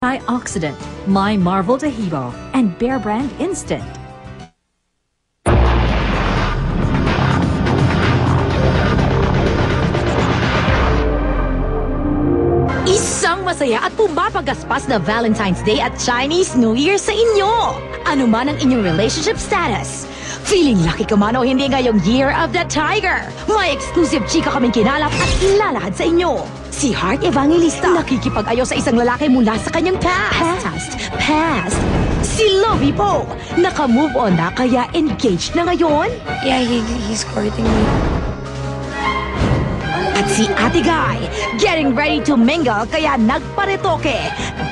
Antioxidant, My Marvel Tahibo, and Bear Brand Instant. Isang masaya at pumapagaspas na Valentine's Day at Chinese New Year sa inyo. Ano man ang inyong relationship status. Feeling lucky ka man o hindi ngayong Year of the Tiger. May exclusive chika kaming kinalap at ilalahad sa inyo. Si Heart Evangelista nakikipag-ayo sa isang lalaki mula sa kanyang past. Si Lovey Po naka-move on na kaya engaged na ngayon. Yeah, he's courting me. At si Ate Guy, getting ready to mingle kaya nagparetoke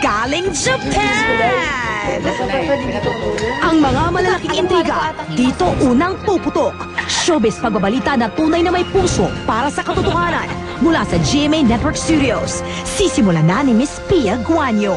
galing Japan. Ang mga malalaking intriga, dito unang puputok. Showbiz pagbabalita na tunay na may puso para sa katotohanan mula sa GMA Network Studios. Sisimulan na ni Miss Pia Guanyo.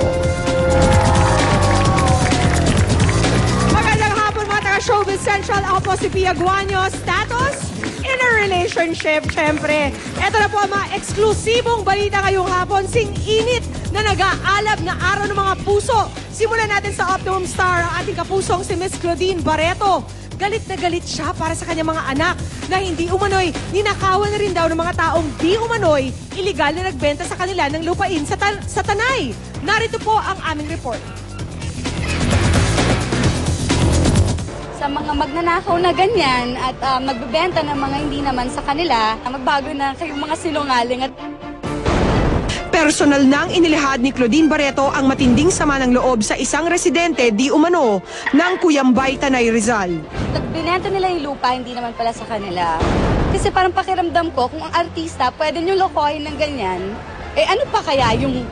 Magandang hapon mga taga-Showbiz Central. Ako po si Pia Guanyo. Status? In a relationship, syempre. Ito na po ang mga eksklusibong balita ngayong hapon. Sing-init na nag-aalab na araw ng mga puso. Simulan natin sa Optimum Star ang ating kapusong si Miss Claudine Barreto. Galit na galit siya para sa kanyang mga anak na hindi umano'y ninakawan na rin daw ng mga taong di umano'y iligal na nagbenta sa kanila ng lupain sa Tanay. Narito po ang aming report. Sa mga magnanakaw na ganyan at magbebenta ng mga hindi naman sa kanila, magbago na kayong mga sinungaling at Personal nang inilahad ni Claudine Barreto ang matinding sama ng loob sa isang residente di umano ng Cuyambay, Tanay, Rizal. binenta nila yung lupa, hindi naman pala sa kanila. Kasi parang pakiramdam ko, kung ang artista pwede nyo lokohin ng ganyan, eh ano pa kaya yung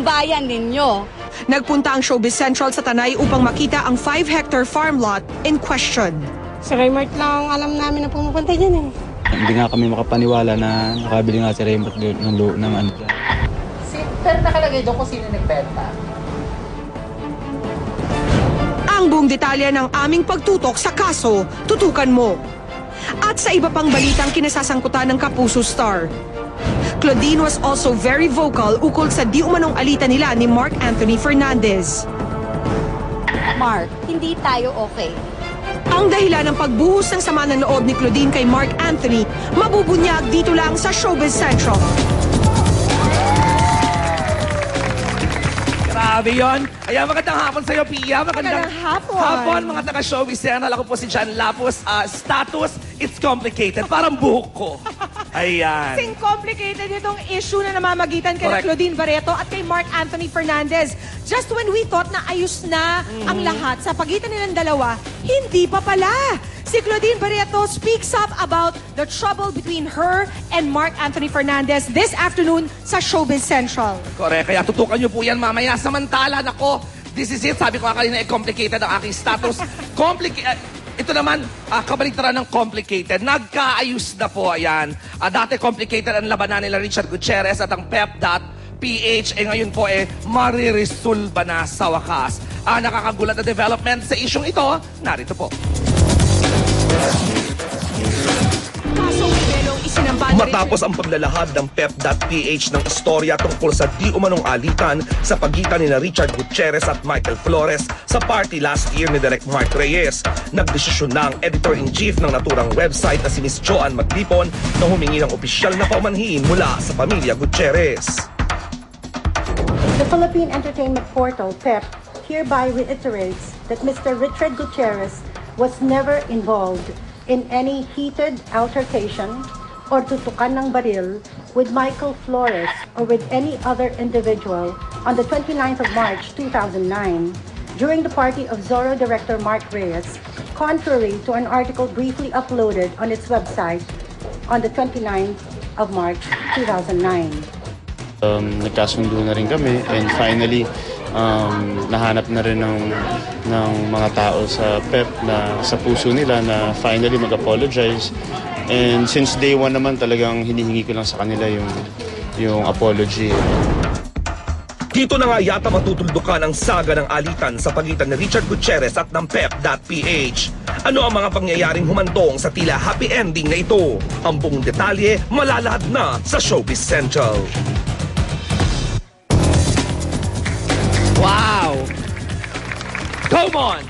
bayan ninyo? Nagpunta ang Showbiz Central sa Tanay upang makita ang 5-hectare farm lot in question. Sa Raymart lang alam namin na pumupunta dyan eh. Hindi nga kami makapaniwala na nakabili nga si Raymart ng ano dyan. Pero nakalagay doon kung sino nagbenta. Ang buong detalye ng aming pagtutok sa kaso, tutukan mo. At sa iba pang balitang kinasasangkutan ng Kapuso Star. Claudine was also very vocal ukol sa di umanong alitan nila ni Mark Anthony Fernandez. Mark, hindi tayo okay. Ang dahilan ng pagbuhos ng sama ng loob ni Claudine kay Mark Anthony, mabubunyag dito lang sa Showbiz Central. Grabe yun. Ayan, magandang hapon sa'yo, Pia. Magandang hapon. Mga taga-showbiz yan. Ako po si John Lapus. Status, it's complicated. Parang buhok ko. Ayan. Kasing complicated itong issue na namamagitan kay Correct. Claudine Barreto at kay Mark Anthony Fernandez. Just when we thought na ayos na ang lahat sa pagitan nilang dalawa, hindi pa pala. Si Claudine Barreto speaks up about the trouble between her and Mark Anthony Fernandez this afternoon sa Showbiz Central. Correct. Kaya tutukan niyo po yan mamaya. Samantala, nako, this is it. Sabi ko nga kanina, complicated ang aking status. Ito naman, kabaliktaran ng complicated. Nagkaayos na po, ayan. Dati complicated ang labanan nila Richard Gutierrez at ang Pep.PH. Ngayon po, maririsolba na sa wakas. Nakakagulat na development sa isyong ito. Narito po. Matapos ang paglalahad ng Pep.PH ng istorya tungkol sa di umanong alitan sa pagitan ni Richard Gutierrez at Michael Flores sa party last year ni Direk Mark Reyes, nagdesisyon na ang editor-in-chief ng naturang website na si Miss Joanne Maglipon na humingi ng opisyal na paumanhin mula sa pamilya Gutierrez. The Philippine Entertainment Portal, PEP, hereby reiterates that Mr. Richard Gutierrez was never involved in any heated altercation or tutukan ng baril with Michael Flores or with any other individual on the 29th of March 2009 during the party of Zorro director Mark Reyes, contrary to an article briefly uploaded on its website on the 29th of March 2009. Nagkasundo na rin kami and finally nahanap na rin ng mga tao sa PEP na sa puso nila na finally mag-apologize. And since day one naman talagang hinihingi ko lang sa kanila yung apology. Dito na nga yata matutuldukan ang saga ng alitan sa pagitan ni Richard Gutierrez at ng Pep.PH. Ano ang mga pangyayaring humantong sa tila happy ending na ito? Ang buong detalye malalahad na sa Showbiz Central. Jomon!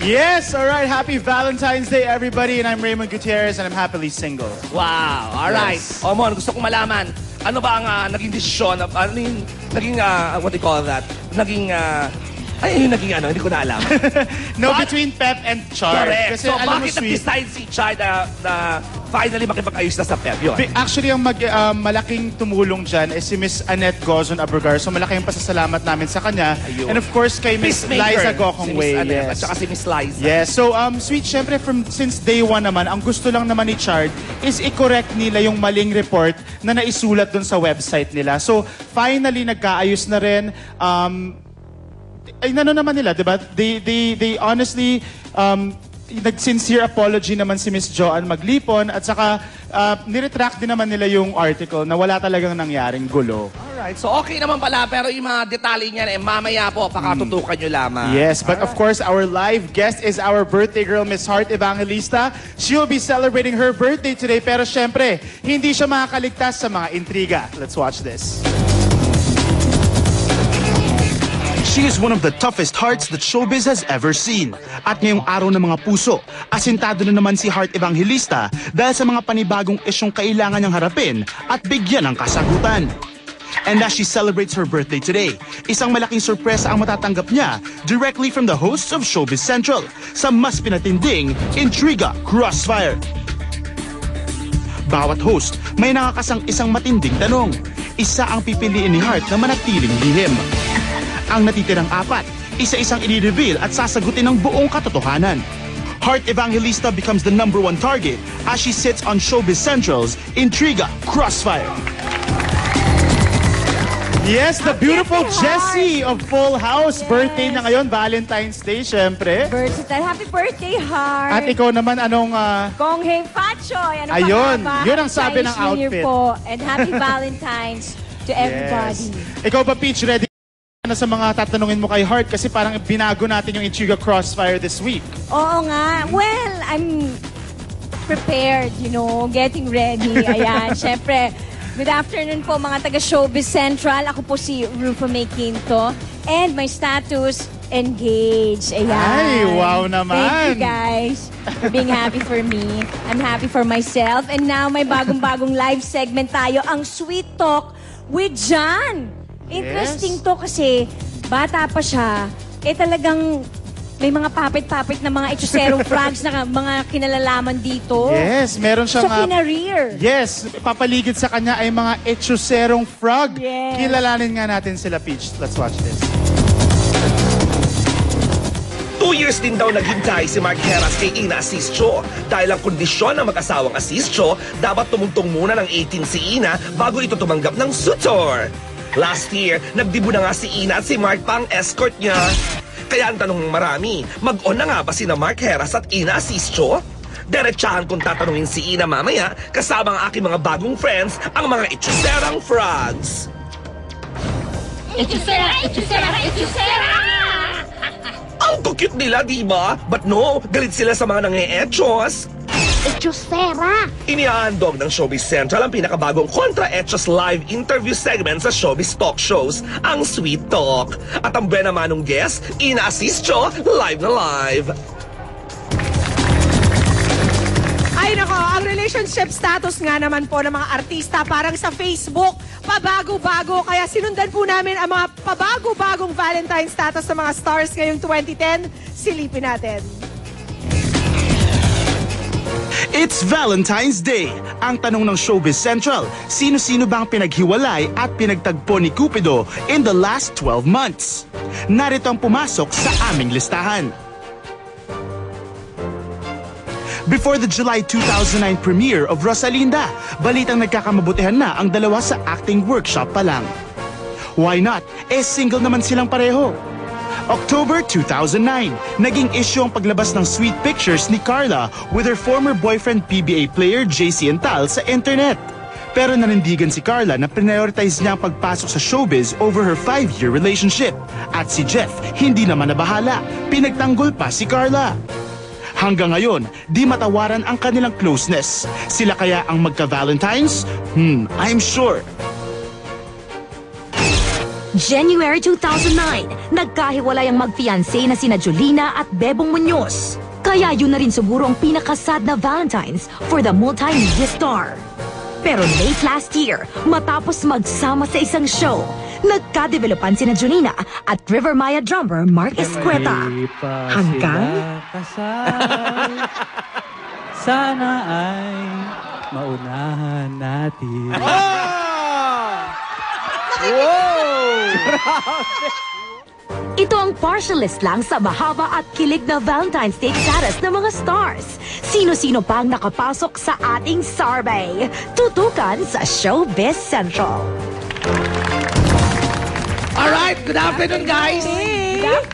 Yes, all right. Happy Valentine's Day, everybody. And I'm Raymond Gutierrez, and I'm happily single. Wow, alright. Yes. Omon, gusto kong malaman, ano ba ang naging desisyon, ano yung naging, what do you call that? Naging, hindi ko na alam. No, between Pep and Char. Correct. Kasi So, alam mo, bakit sweet. nag-decide si Char na finally makipag-ayos na sa Pep yun? Actually, ang malaking tumulong dyan is si Miss Annette Gozon Abregar. So, malaking pasasalamat namin sa kanya. Ayun. And of course, kay Miss Liza Gokongwei. Si Miss Annette, at Yes. saka si Miss Liza. Yes. So, sweet, syempre, since day one naman, ang gusto lang naman ni Chard is i-correct nila yung maling report na naisulat dun sa website nila. So, finally, nagkaayos na rin. Ay, naman nila, di ba? They honestly, nag-sincere apology naman si Miss Joanne Maglipon at saka niretract din naman nila yung article na wala talagang nangyaring gulo. Alright, so okay naman pala, pero yung mga detalye niyan, mamaya po, pakatutukan nyo lamang. Yes, but of course, our live guest is our birthday girl, Miss Heart Evangelista. She'll be celebrating her birthday today, pero syempre, hindi siya makakaligtas sa mga intriga. Let's watch this. She is one of the toughest hearts that showbiz has ever seen. At ngayong araw ng mga puso, asintado na naman si Heart Evangelista dahil sa mga panibagong isyong kailangan niyang harapin at bigyan ng kasagutan. And as she celebrates her birthday today, isang malaking sorpresa ang matatanggap niya directly from the hosts of Showbiz Central sa mas pinatinding Intriga Crossfire. Bawat host may nakakasang isang matinding tanong. Isa ang pipiliin ni Heart na manatiling lihim. Ang natitirang apat, isa-isang i-reveal at sasagutin ng buong katotohanan. Heart Evangelista becomes the #1 target as she sits on Showbiz Central's Intriga Crossfire. Yes, the beautiful Jessie of Full House. Yes. Birthday na ngayon, Valentine's Day, syempre. Versatile. Happy birthday, Heart. At ikaw naman, anong... Kong Hei Fachoy. Ano ayun, pa yun ang sabi ng Chinese New outfit. Year po. And happy Valentine's to everybody. Ikaw ba, Peach, ready na sa mga tatanungin mo kay Heart? Kasi parang binago natin yung Intriga Crossfire this week. Oo nga. Well, I'm prepared, getting ready. Ayan, syempre. Good afternoon po mga taga Showbiz Central. Ako po si Rufa May Quinto. And my status, engaged. Ayan. Ay, wow naman. Thank you guys for being happy for me. I'm happy for myself. And now may bagong-bagong live segment tayo, ang Sweet Talk with John. Interesting to kasi bata pa siya. Talagang may mga papit-papit na mga etchoserong frogs na mga kinalalaman dito. Yes, meron siyang... So, kinareer. Yes, papaligid sa kanya ay mga etchoserong frog. Yes. Kilalanin nga natin sila, Peach. Let's watch this. 2 years din daw naghintay si Mark Heras kay Ina Asisio. Dahil ang kondisyon ng mag-asawang Asisio, dapat tumungtong muna ng 18 si Ina bago ito tumanggap ng suitor. Last year, nagdibo na nga si Ina at si Mark pa ang escort niya. Kaya ang tanong ng marami, mag-on na nga ba sina Mark Heras at Ina Asisio? Diretsahan kung tatanungin si Ina mamaya kasama ang aking mga bagong friends, ang mga etchoserang frogs. Etchosera! Etchosera! Etchosera! Ang cute nila, di ba? But no, galit sila sa mga nange-etchos. Etchosera! Inihahandog ng Showbiz Central ang pinakabagong kontra-etchos live interview segment sa Showbiz Talk Shows, ang Sweet Talk. At ang buena manong guest, Ina Asisio, live na live. Ay nako, ang relationship status nga naman po ng mga artista parang sa Facebook, pabago-bago. Kaya sinundan po namin ang mga pabago-bagong Valentine status ng mga stars ngayong 2010. Silipin natin. It's Valentine's Day. Ang tanong ng Showbiz Central, sino-sino ba ang pinaghiwalay at pinagtagpo ni Cupido in the last 12 months? Narito ang pumasok sa aming listahan. Before the July 2009 premiere of Rosalinda, balitang nagkakamabutihan na ang dalawa sa acting workshop pa lang. Why not? Single naman silang pareho. October 2009, naging issue ang paglabas ng sweet pictures ni Carla with her former boyfriend PBA player JC Ental sa internet. Pero nanindigan si Carla na prioritize niya ang pagpasok sa showbiz over her 5-year relationship. At si Jeff, hindi naman nabahala. Pinagtanggol pa si Carla. Hanggang ngayon, di matawaran ang kanilang closeness. Sila kaya ang magka-Valentines? I'm sure. January 2009, nagkahiwalay ang mag-fiancé na sina Julina at Bebong Muñoz. Kaya yun na rin siguro ang pinakasad na Valentine's for the multimedia star. Pero late last year, matapos magsama sa isang show, nagka-developan sina Julina at River Maya drummer Mark Escueta. Hanggang sana ay maunahan natin. Ito ang partial list lang sa mahaba at kilig na Valentine's Day status ng mga stars. Sino-sino pa ang nakapasok sa ating survey? Tutukan sa Showbiz Central. Alright, good afternoon, guys.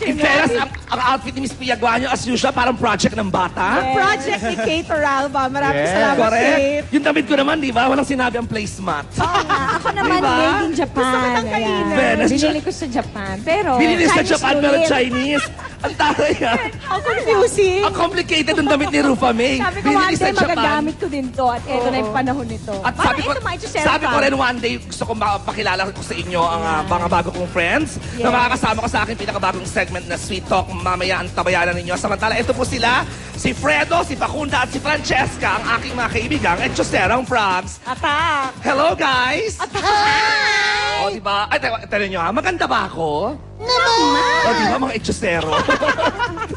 In fairness, ang outfit ni Miss Pia Guanyo, as usual, parang project ng bata. Project ni Kate Oralba. Maraming salamat, Correct. Kate. Yung damit ko naman, di ba? Walang sinabi ang placemat. Oo nga. Ako naman, Diba? made in Japan. Gusto ko ng kainin. Ayan. Binili ko sa Japan. Pero, Binili sa Chinese Japan, pero ulit. Chinese. Ang taray yan. How confusing. Ang complicated ng damit ni Rufa May. Sabi ko, Binili one sa day Japan. magagamit ko din to. At eto na yung panahon nito. At sabi ko rin one day, gusto kong makilala ko sa inyo ang mga bago kong friends na makakasama ko sa aking pinakabagong segment na Sweet Talk. Mamaya ang tabayanan ninyo. Samantala, ito po sila, si Fredo, si Facunda at si Francesca, ang aking mga kaibigang Etchoserang Frogs. Attack! Hello, guys! Hi! O, diba? Ay, tanong nyo ha, maganda ba ako? Naman! O, diba mga Etchosero?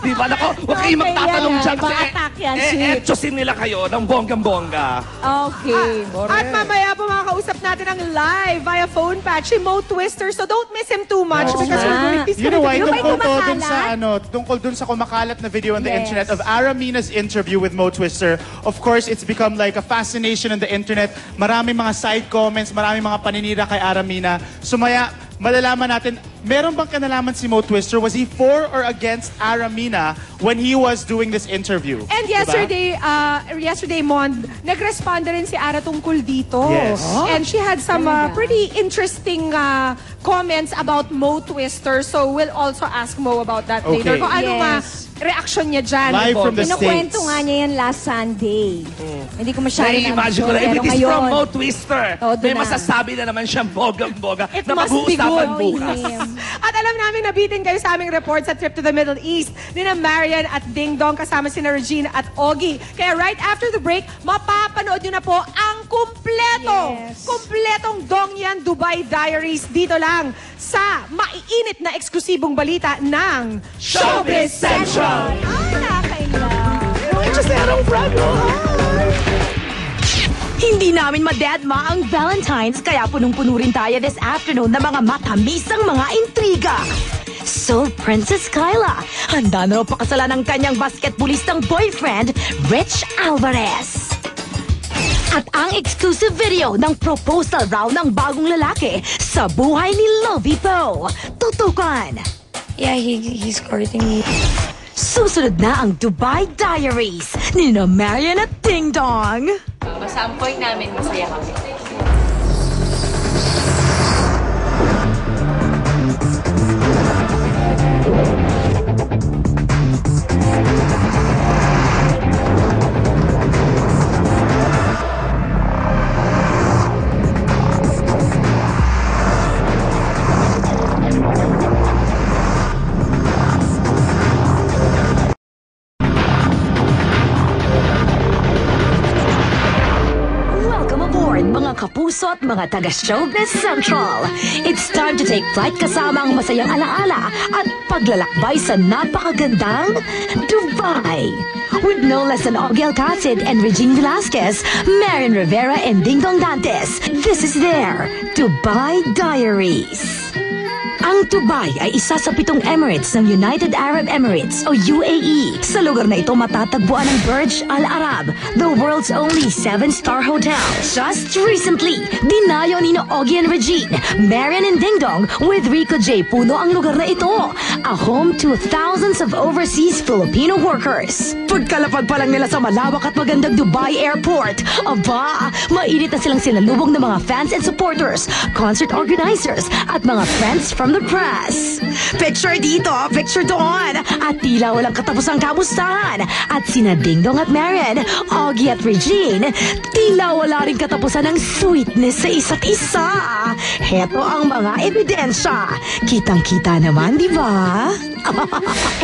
Diba? Nako, huwag kayong magtatanong dyan kasi Etchosin nila kayo ng bonggang-bongga. Okay. At mamaya po makakausap natin ang live via phone patch si Mo Twister. So don't miss him too much because we're going to You know why? Tungkol dun sa kumakalat na video on the internet of Aramina's interview with Mo Twister. Of course, it's become like a fascination on the internet. Maraming mga side comments, maraming mga paninira kay Aramina. Sumaya, malalaman natin, meron bang kanalaman si Mo Twister? Was he for or against Aramina when he was doing this interview? And yesterday, yesterday, Mond, nag-respond rin si Ara tungkol dito. Yes. And she had some pretty interesting comments about Mo Twister. So we'll also ask Mo about that later. Kung ano nga reaction niya dyan. Live from the Kinukwento nga niya yan last Sunday. Hindi ko masyado Nai-imagine ko na, if it is from Mo Twister, may masasabi na naman siyang bogang-boga na mag-uusapan bukas. At alam namin nabitin kayo sa aming report sa trip to the Middle East ni na Marian at Ding Dong kasama sina Regina at Ogie. Kaya right after the break, mapapanood nyo na po ang kumpletong Dongyan Dubai Diaries dito lang sa maiinit na eksklusibong balita ng Showbiz Central. Ay, nakakailang. Etchoserang Frogs. Hindi namin madedma ang Valentine's kaya punong-puno rin tayo this afternoon ng mga matamisang mga intriga. So, Princess Kyla, handa na raw pakasalan ng kanyang basketballistang boyfriend, Rich Alvarez. At ang exclusive video ng proposal raw ng bagong lalaki sa buhay ni Lovie Poe. Tutukan! Yeah, he's courting me. Susunod na ang Dubai Diaries ni na Marian at Ding Dong. Basta ang point namin, masaya kami. Kapuso at mga taga-Showbiz Central. It's time to take flight kasama ang masayang alaala at paglalakbay sa napakagandang Dubai. With no less than Ogie Alcacid and Regine Velasquez, Marian Rivera and Ding Dong Dantes, this is their Dubai Diaries. Ang Dubai ay isa sa 7 Emirates ng United Arab Emirates o UAE. Sa lugar na ito matatagpuan ang Burj Al Arab, the world's only 7-star hotel. Just recently, dinayo ni Ogie and Regine, Marian and Ding Dong with Rico J. Puno ang lugar na ito, a home to thousands of overseas Filipino workers. Pagkalapag pa lang nila sa malawak at magandang Dubai Airport, aba, mainit na silang sinalubong ng mga fans and supporters, concert organizers, at mga friends from the press. Picture dito, picture doon. At tila walang katapusang kamustahan. At sina Dingdong at Marian, Augie at Regine, tila wala rin katapusan ng sweetness sa isa't isa. Heto ang mga ebidensya. Kitang-kita naman, di ba?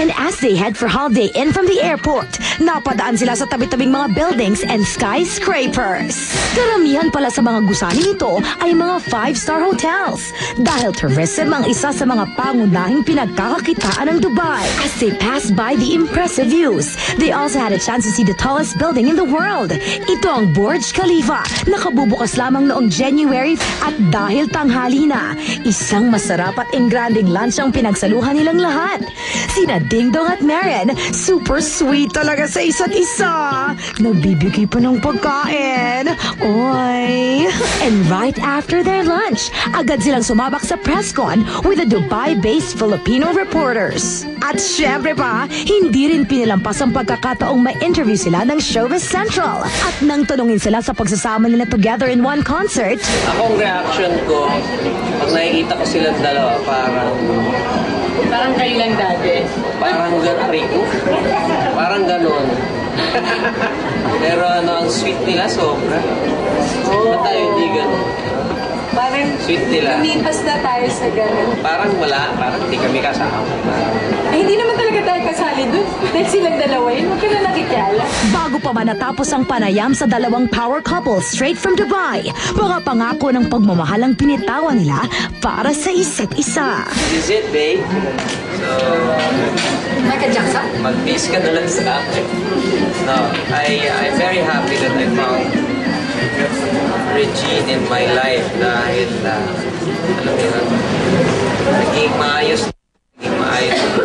And as they head for holiday in from the airport, napadaan sila sa tabi-tabing mga buildings and skyscrapers. Karamihan pala sa mga gusali nito ay mga 5-star hotels dahil tourism ang isa sa mga pangunahing pinagkakakitaan ng Dubai. As they passed by the impressive views, they also had a chance to see the tallest building in the world. Ito ang Burj Khalifa, nakabubukas lamang noong January at dahil tanghali na, isang masarap at engranding lunch ang pinagsaluhan nilang lahat. Sina Dingdong at Marian, super sweet talaga sa isa't isa. Nagbibigay pa ng pagkain. Oy! And right after their lunch, agad silang sumabak sa press con with the Dubai-based Filipino reporters. At syempre pa, hindi rin pinilampas ang pagkakataong ma-interview sila ng Showbiz Central. At nang tanungin sila sa pagsasama nila together in one concert, akong reaction ko, pag nakikita ko silang dalawa, parang kayo lang dati. Parang ganun. Pero ang sweet nila sobra. Ba't tayo hindi ganun? Parang sweet nila. lumipas na tayo sa ganun. Parang hindi kami kasama. Ay, hindi naman talaga tayo kasali dun. Dahil silang dalawa yun, huwag ka na nakikala. bago pa man natapos ang panayam sa dalawang power couple straight from Dubai, mga pangako ng pagmamahal ang pinitawan nila para sa isa't isa. This is it, babe. So, Michael Jackson? mag-miss ka na lang sa akin. No, I'm very happy that I found Regine in my life dahil, alam mo yun, naging maayos.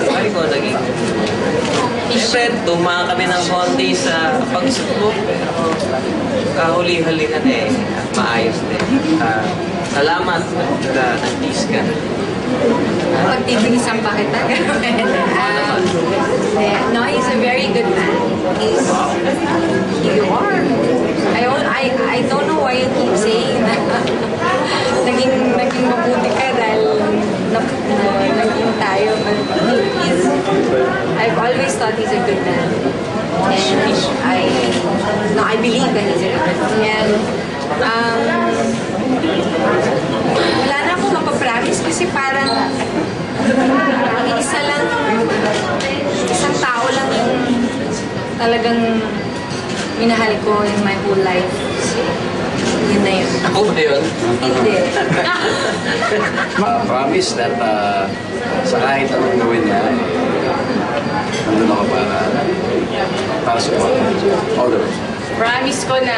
Sabi ko, siyempre, tumahan kami ng konti sa pagsubok. Kahuli-halihan maayos din. Salamat na nag-tease ka. Pagtitinisan pa kita. No, he's a very good man. You are. I don't know why you keep saying that. naging mabuti ka dahil naging tayo. But I've always thought he's a good man. And I believe that he's a good man. And wala na akong mapapromise kasi parang isang tao lang yung talagang minahal ko in my whole life. Yun na yun. Ako ba yun? Hindi. Promise that sa kahit anong gawin niya, nandun ako para support. All the way. Promise ko na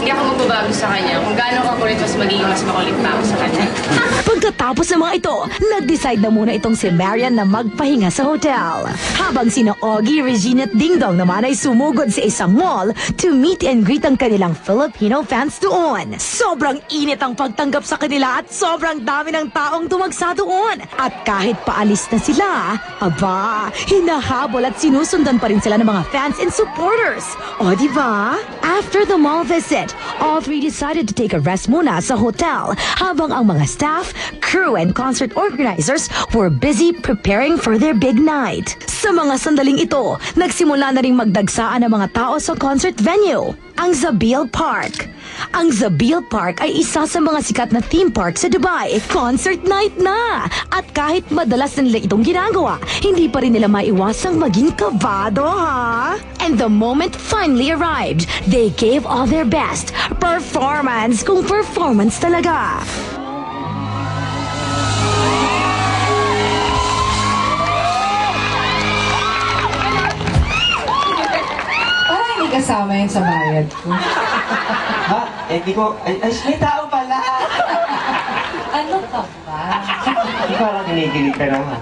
hindi ako magbabago sa kanya. Kung gaano ka kulit, mas magiging mas makulit pa ako sa kanya. Pagkatapos ng mga ito, nag-decide na muna itong si Marian na magpahinga sa hotel. Habang sina Augie, Regine at Dingdong naman ay sumugod sa isang mall to meet and greet ang kanilang Filipino fans doon. Sobrang init ang pagtanggap sa kanila at sobrang dami ng taong dumagsa doon. At kahit paalis na sila, aba, hinahabol at sinusundan pa rin sila ng mga fans and supporters. O diba? After the mall visit, all three decided to take a rest muna sa hotel habang ang mga staff, crew, and concert organizers were busy preparing for their big night. Sa mga sandaling ito, nagsimula na ring magdagsaan ang mga tao sa concert venue, ang Zabil Park. Ang Zabil Park ay isa sa mga sikat na theme park sa Dubai. Concert night na! At kahit madalas na nila itong ginagawa, hindi pa rin nila maiwasang maging kabado, ha? And the moment finally arrived, they gave all their best. Performance kung performance talaga. Parang hindi kasama yun sa bayad ko. Ha? Di ko... Ay, may tao pala! Ano ka ba? Di parang kinikilig ka naman.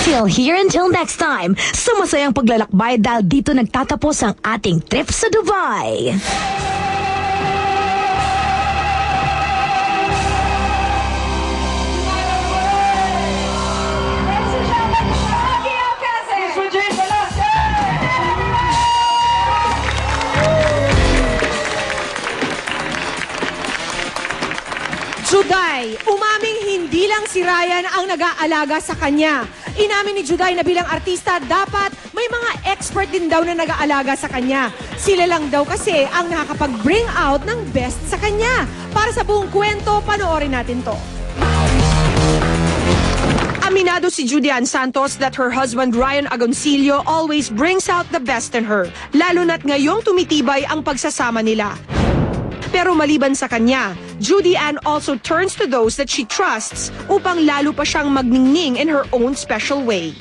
Till here until next time, sa masayang paglalakbay dahil dito nagtatapos ang ating trip sa Dubai. Juday, umaming hindi lang si Ryan ang nag-aalaga sa kanya. Inamin ni Juday na bilang artista, dapat may mga expert din daw na nag-aalaga sa kanya. Sila lang daw kasi ang nakakapag-bring out ng best sa kanya. Para sa buong kwento, panoorin natin to. Aminado si Judy-Ann Santos that her husband Ryan Agoncillo always brings out the best in her, lalo na't ngayong tumitibay ang pagsasama nila. Pero maliban sa kanya, Judy-Ann also turns to those that she trusts upang lalo pa siyang magningning in her own special way.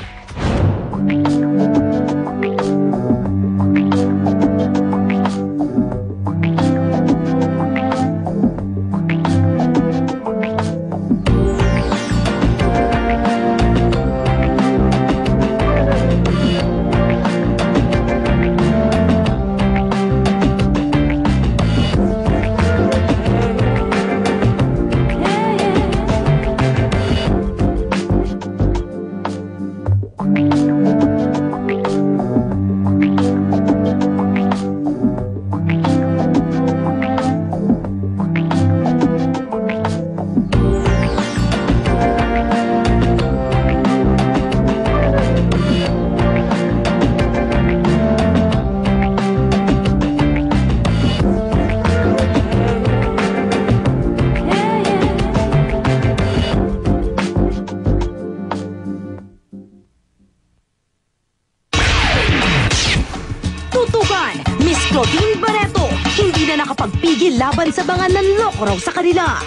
Laban sa mga nanloko raw sa kanila.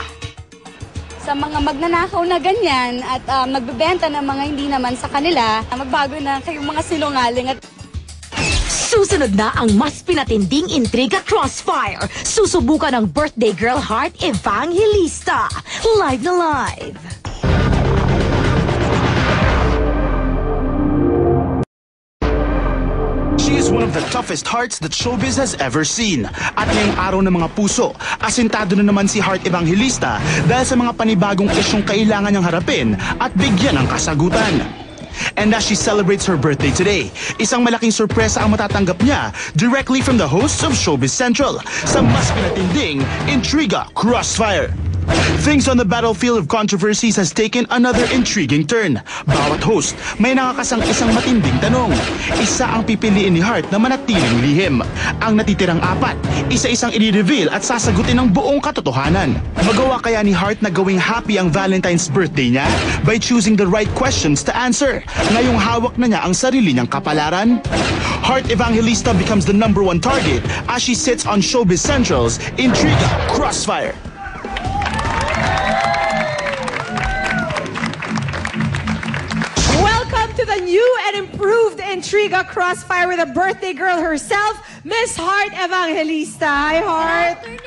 Sa mga magnanakaw na ganyan at nagbebenta ng mga hindi naman sa kanila, magbago na kayong mga sinungaling at... Susunod na ang mas pinatinding intriga crossfire. Susubukan ng birthday girl Heart Evangelista. Live na live. She is one of the toughest hearts that showbiz has ever seen. At ngayong araw ng mga puso, asintado na naman si Heart Evangelista dahil sa mga panibagong isyong kailangan niyang harapin at bigyan ng kasagutan. And as she celebrates her birthday today, isang malaking sorpresa ang matatanggap niya directly from the hosts of Showbiz Central sa mas pinatinding Intriga Crossfire. Things on the battlefield of controversies has taken another intriguing turn. Bawat host may nakakasang isang matinding tanong. Isa ang pipiliin ni Heart na manatiling lihim. Ang natitirang apat, isa-isang i-reveal at sasagutin ng buong katotohanan. Magawa kaya ni Heart na gawing happy ang Valentine's birthday niya by choosing the right questions to answer? Ngayong hawak na niya ang sarili niyang kapalaran? Heart Evangelista becomes the #1 target as she sits on Showbiz Central's Intriga Crossfire. To the new and improved Intriga Crossfire with a birthday girl herself, Miss Heart Evangelista. Hi, Heart. Good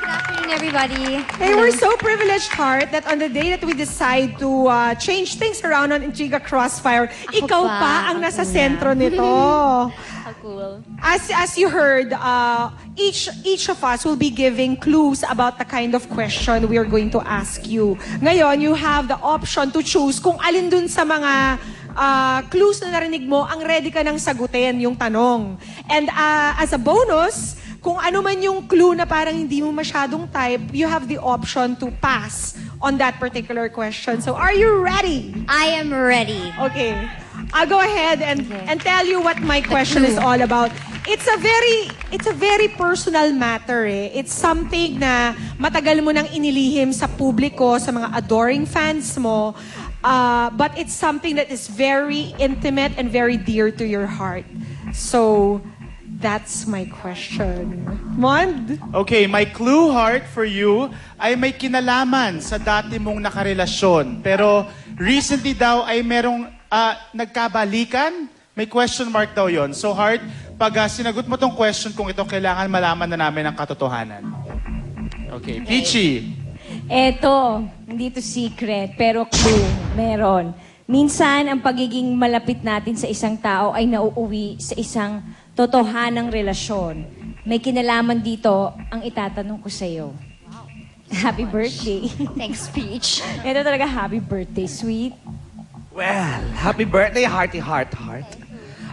afternoon, everybody. Hey, we're so privileged, Heart, that on the day that we decide to change things around on Intriga Crossfire, ikaw pa ang nasa sentro nito. How cool. As you heard, each of us will be giving clues about the kind of question we are going to ask you. Ngayon, you have the option to choose kung alin dun sa mga clues na narinig mo, ang ready ka nang sagutin yung tanong. And as a bonus, kung ano man yung clue na parang hindi mo masyadong type, you have the option to pass on that particular question. So, are you ready? I am ready. Okay. I'll go ahead and tell you what my question is all about. It's a very personal matter eh. It's something na matagal mo nang inilihim sa publiko, sa mga adoring fans mo. But it's something that is very intimate and very dear to your heart. So, that's my question. Mond? Okay, my clue, Heart, for you ay may kinalaman sa dati mong nakarelasyon. Pero recently daw ay merong nagkabalikan. May question mark daw yon. So, Heart, pag sinagot mo tong question, kung ito kailangan malaman na namin ang katotohanan. Okay, Peachy. Eto, hindi to secret, pero clue, meron. Minsan, ang pagiging malapit natin sa isang tao ay nauuwi sa isang totohanang relasyon. May kinalaman dito ang itatanong ko sa'yo. Wow. Happy birthday. Thanks, Peach. Ito talaga happy birthday, sweet. Well, happy birthday, Hearty Heart.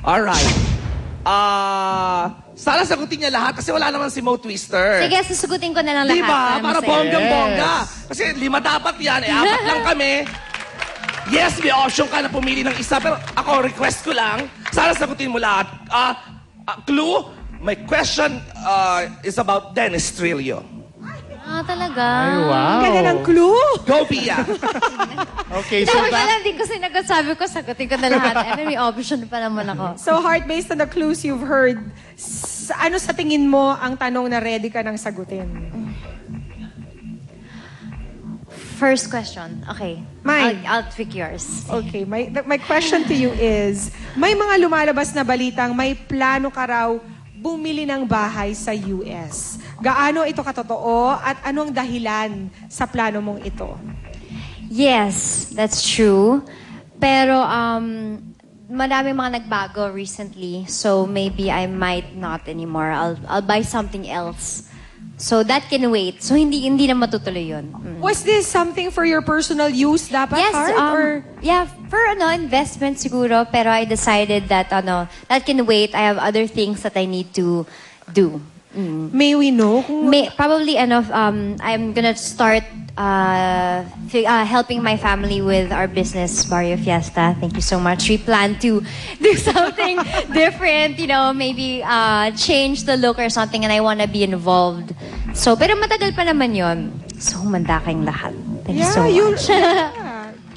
All right. Sana sagutin niya lahat kasi wala naman si Mo Twister. Sige, susugutin ko na lang lahat. Diba? Para masaya. bonggang-bongga. Kasi 5 dapat yan. 4 lang kami. Yes, may option ka na pumili ng isa. Pero ako, request ko lang. Sana sagutin mo lahat. Clue, my question is about Dennis Trillo. Talaga? Ay, wow. Ganda ng clue. Go, Pia. Okay, so Sabi ko lang, di ko sinagot. Sabi ko, sagutin ko na lahat. May option pa naman ako. So, Heart, based on the clues you've heard, ano sa tingin mo ang tanong na ready ka nang sagutin? First question. Okay. Mine. I'll tweak yours. Okay, my question to you is, may mga lumalabas na balitang may plano ka raw bumili ng bahay sa US. Gaano ito katotoo at anong dahilan sa plano mong ito? Yes, that's true. Pero maraming mga nagbago recently. So maybe I might not anymore. I'll buy something else. So that can wait. So hindi na matutuloy yun. Was this something for your personal use dapat, Yes, Heart? Or yeah, for investment siguro. Pero I decided that that can wait. I have other things that I need to do. May we know? Probably I'm gonna start helping my family with our business, Barrio Fiesta. Thank you so much. We plan to do something different, maybe change the look or something, and I wanna be involved. So, pero matagal pa naman yon. So, humanda kayong lahat. Thank you so much.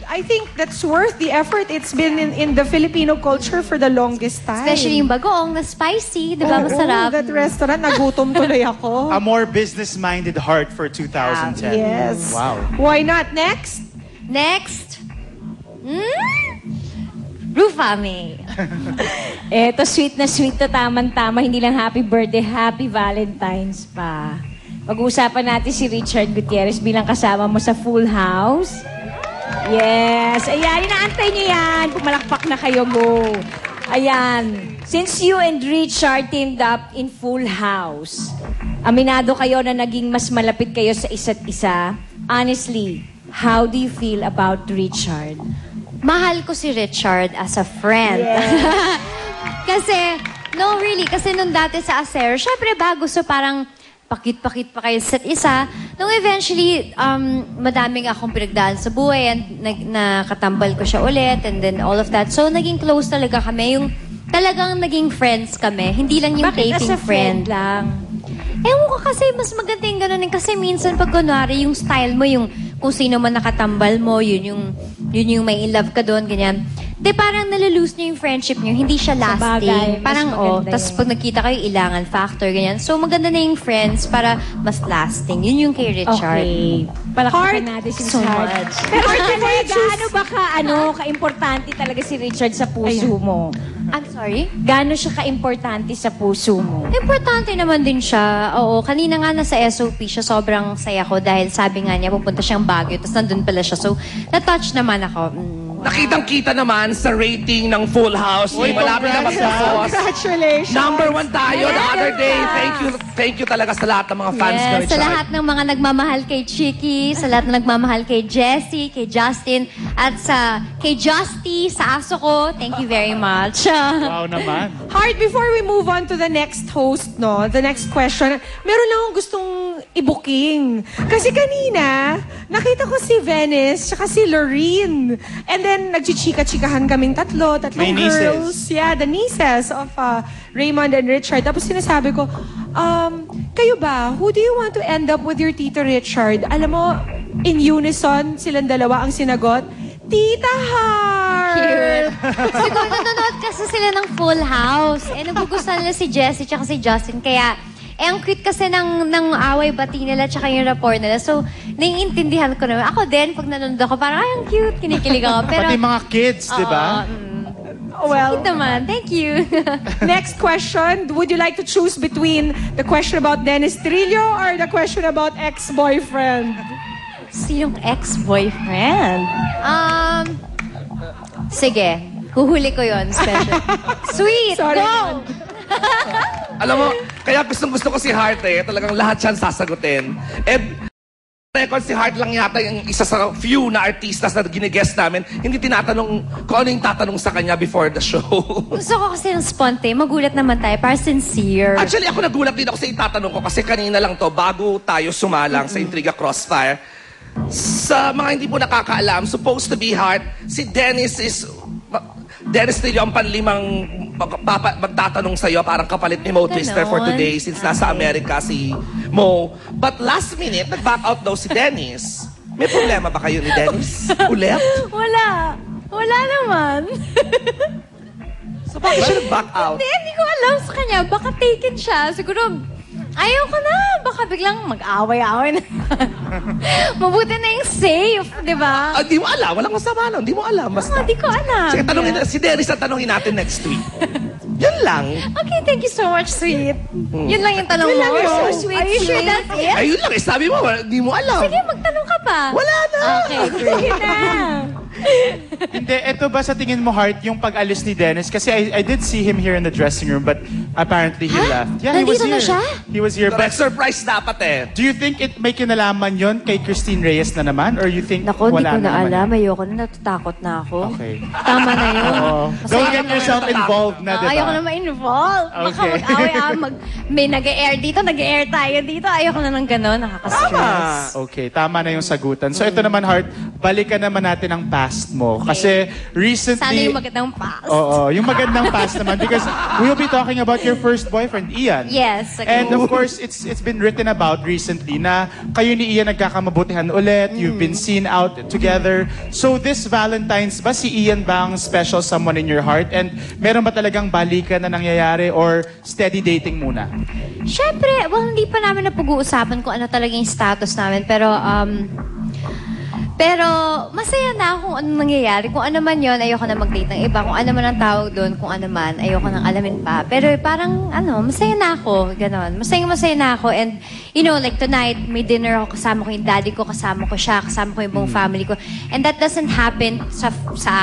I think that's worth the effort. It's been in the Filipino culture for the longest time. Especially yung bagoong na spicy, di ba? Masarap. That restaurant, nagutom tuloy ako. A more business-minded Heart for 2010. Yes. Wow. Why not? Next? Next. Rufame. Eto, sweet na tamang-tama. Hindi lang happy birthday, happy Valentine's pa. Pag-uusapan natin si Richard Gutierrez bilang kasama mo sa Full House. Yes. Ayan, inaantay niyo yan. Pumalakpak na kayo, go. Ayan. Since you and Richard teamed up in Full House, aminado kayo na naging mas malapit kayo sa isa't isa. Honestly, how do you feel about Richard? Mahal ko si Richard as a friend. Yeah. Kasi nung dati sa Acero, syempre bago, so parang pakit-pakit pa kayo sa isa. Nung eventually, madaming akong pinagdaan sa buhay and nakatambal ko siya ulit and then all of that. So, naging close talaga kami. Yung talagang naging friends kami. Hindi lang yung Bakit dating as a friend lang. Ewan ko kasi, mas maganda yung ganun. Kasi minsan pag kunwari, yung style mo, yung kung sino man nakatambal mo, yun yung may in love ka doon, ganyan. Di parang nalulose niyo yung friendship niyo, hindi siya lasting. Sabagay, Parang tapos pag nakita kayo, ilangan factor, ganyan. So maganda na yung friends para mas lasting. Yun yung kay Richard. Okay. Palakpakan natin si so Richard. much. Pero gaano ba ka-importante talaga si Richard sa puso mo? I'm sorry? Gaano siya ka-importante sa puso mo? Importante naman din siya. Oo, kanina nga nasa SOP siya, sobrang saya ko dahil sabi nga niya, pupunta siyang Baguio, tapos nandun pala siya. So, na-touch naman ako. Nakitang-kita naman sa rating ng Full House. Uy, Malapit na magpapos. Congratulations. Number 1 tayo the other day. Thank you talaga sa lahat ng mga fans ni Richard. Sa lahat ng mga nagmamahal kay Chiki, sa lahat ng nagmamahal kay Jessie, kay Justin, at kay Justy, sa aso ko, thank you very much. Wow naman. Heart, before we move on to the next host, the next question, meron lang akong gustong i-booking. Kasi kanina, nakita ko si Venice, tsaka si Lorene. And then, nagchichika-chikahan kaming tatlong May girls. nieces. Yeah, the nieces of Raymond and Richard. Tapos sinasabi ko, kayo ba, who do you want to end up with your Tito Richard? Alam mo, in unison, silang dalawa ang sinagot, Tita Heart! Cute. Siguro nanonood kasi sila ng Full House. Nagugustuhan nila si Jessie tsaka si Justin. Kaya, ang cute kasi ng away-bati nila tsaka yung rapport nila. So, naiintindihan ko naman. Ako din, pag nanonood ako, parang, ay, ang cute. Kinikilig ako. Pero, Pati mga kids, di ba? Well, cute naman. Thank you. next question. Would you like to choose between the question about Dennis Trillo or the question about ex-boyfriend? Sinong ex-boyfriend? Sige. Huhuli ko yon special. Sweet! Sorry. Go! Alam mo, kaya gustong-gusto ko si Heart Talagang lahat siya sasagutin. And record, si Heart lang yata yung isa sa few na artistas na giniguest namin. Hindi tinatanong kung ano yung tatanong sa kanya before the show. Gusto ko kasi ng sponte. Magulat naman tayo. Para sincere. Actually, ako nagulat din ako sa itatanong ko kasi kanina lang to, bago tayo sumalang sa Intriga Crossfire. Sa mga hindi po nakakaalam, supposed to be Heart, si Dennis Trillo ang panlimang magtatanong sa'yo, parang kapalit ni Mo Twister for today since nasa Amerika si Mo. But last minute, nag-back out daw si Dennis. May problema ba kayo ni Dennis? Ulit? Wala. Wala naman. So bakit siya nag-back out? Hindi ko alam sa kanya. Baka taken siya. Siguro, ayaw ko na. Baka biglang mag-away-away na. Mabuti na yung safe, di ba? Di mo alam. Walang masama lang. Di mo alam. Basta. Di ko alam. Sige, si Dennis na tanongin natin next week. Yun lang. Okay, thank you so much, sweet. Yun lang yung tanong mo. So sweet. Are you sure that's it? Ayun lang. Sabi mo, di mo alam. Sige, magtanong ka pa. Wala na. Okay, sige na. Hindi, eto ba sa tingin mo, Heart, yung pag-alis ni Dennis? Kasi I did see him here in the dressing room, but apparently he left. Yeah, he was Nandito here. na siya? He was here. Direct surprise dapat eh. Do you think it may kinalaman yon kay Christine Reyes na naman? Or you think Naku, hindi wala ko na naman? alam. Ayoko na, natatakot na ako. Okay. Tama na yun. Don't get yourself involved na, diba? Ayoko na ma-involve. Baka Okay. mag-away, may nag-air dito, nag-air tayo dito. Ayoko na ng gano'n, nakaka-stress. Okay, tama na yung sagutan. So ito naman, Heart, balikan naman natin ang past mo. Kasi recently... Sana yung magandang past. Oo, yung magandang past naman. Because we'll be talking about your first boyfriend, Ian. Yes. Okay. And of course, it's been written about recently na kayo ni Ian nagkakamabutihan ulit. You've been seen out together. So this Valentine's ba, si Ian ba ang special someone in your heart? And meron ba talagang balikan na nangyayari or steady dating muna? Siyempre, well, hindi pa namin napag-uusapan kung ano talaga yung status namin. Pero masaya na kung ano nangyayari. Kung ano man yun, ayoko na mag-date ng iba. Kung ano man ang tawag doon, kung ano man, ayoko nang alamin pa. Pero parang, masaya na ako. Ganon. Masaya na ako. And, like tonight, may dinner ako, kasama ko yung daddy ko, kasama ko siya, kasama ko yung buong family ko. And that doesn't happen sa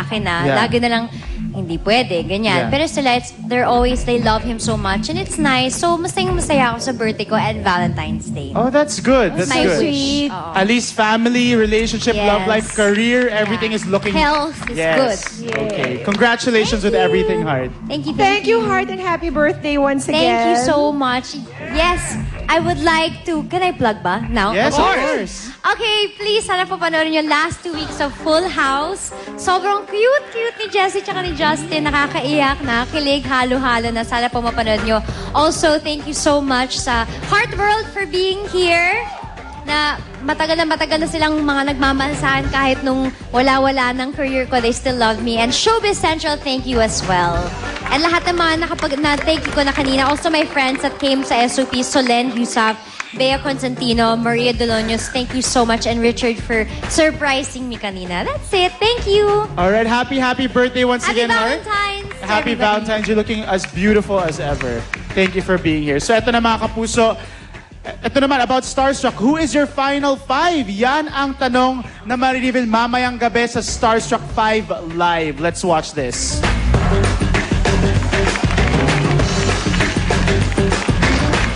akin na. Yeah. Lagi na lang, hindi pwede, ganyan. Yeah. Pero sila, they love him so much and it's nice. So, masaya ako sa birthday ko and Valentine's Day. Oh, that's good. That's Nice, good. sweet. At least family, relationship, love life, career, everything is looking... Health is good. Okay. Congratulations with everything, Heart. Thank you. Thank you, Heart, and happy birthday once again. Thank you so much. Yes, I would like to... Can I plug ba now? Yes, Okay. of course. Okay, please, sana po panoorin yung last 2 weeks of Full House. Sobrang cute ni Jessie tsaka ni Justin. Nakakaiyak, nakakilig, halo-halo na. Sana po mapanood nyo. Also, thank you so much sa Heart World for being here. Na matagal na silang mga nagmamahal sa akin kahit nung wala-wala ng career ko, they still love me. And Showbiz Central, thank you as well. And lahat ng mga thank you ko na kanina. Also my friends that came sa SOP, Solen Yusaf, Bea Constantino, Maria Doloños, thank you so much. And Richard for surprising me kanina. That's it. Thank you. Alright, happy birthday once Happy again, Heart. Valentine's. Happy everybody. Valentine's. You're looking as beautiful as ever. Thank you for being here. So ito na mga kapuso. Ito naman about Starstruck. Who is your final 5? Yan ang tanong na marireveal mamayang gabi sa Starstruck 5 Live. Let's watch this.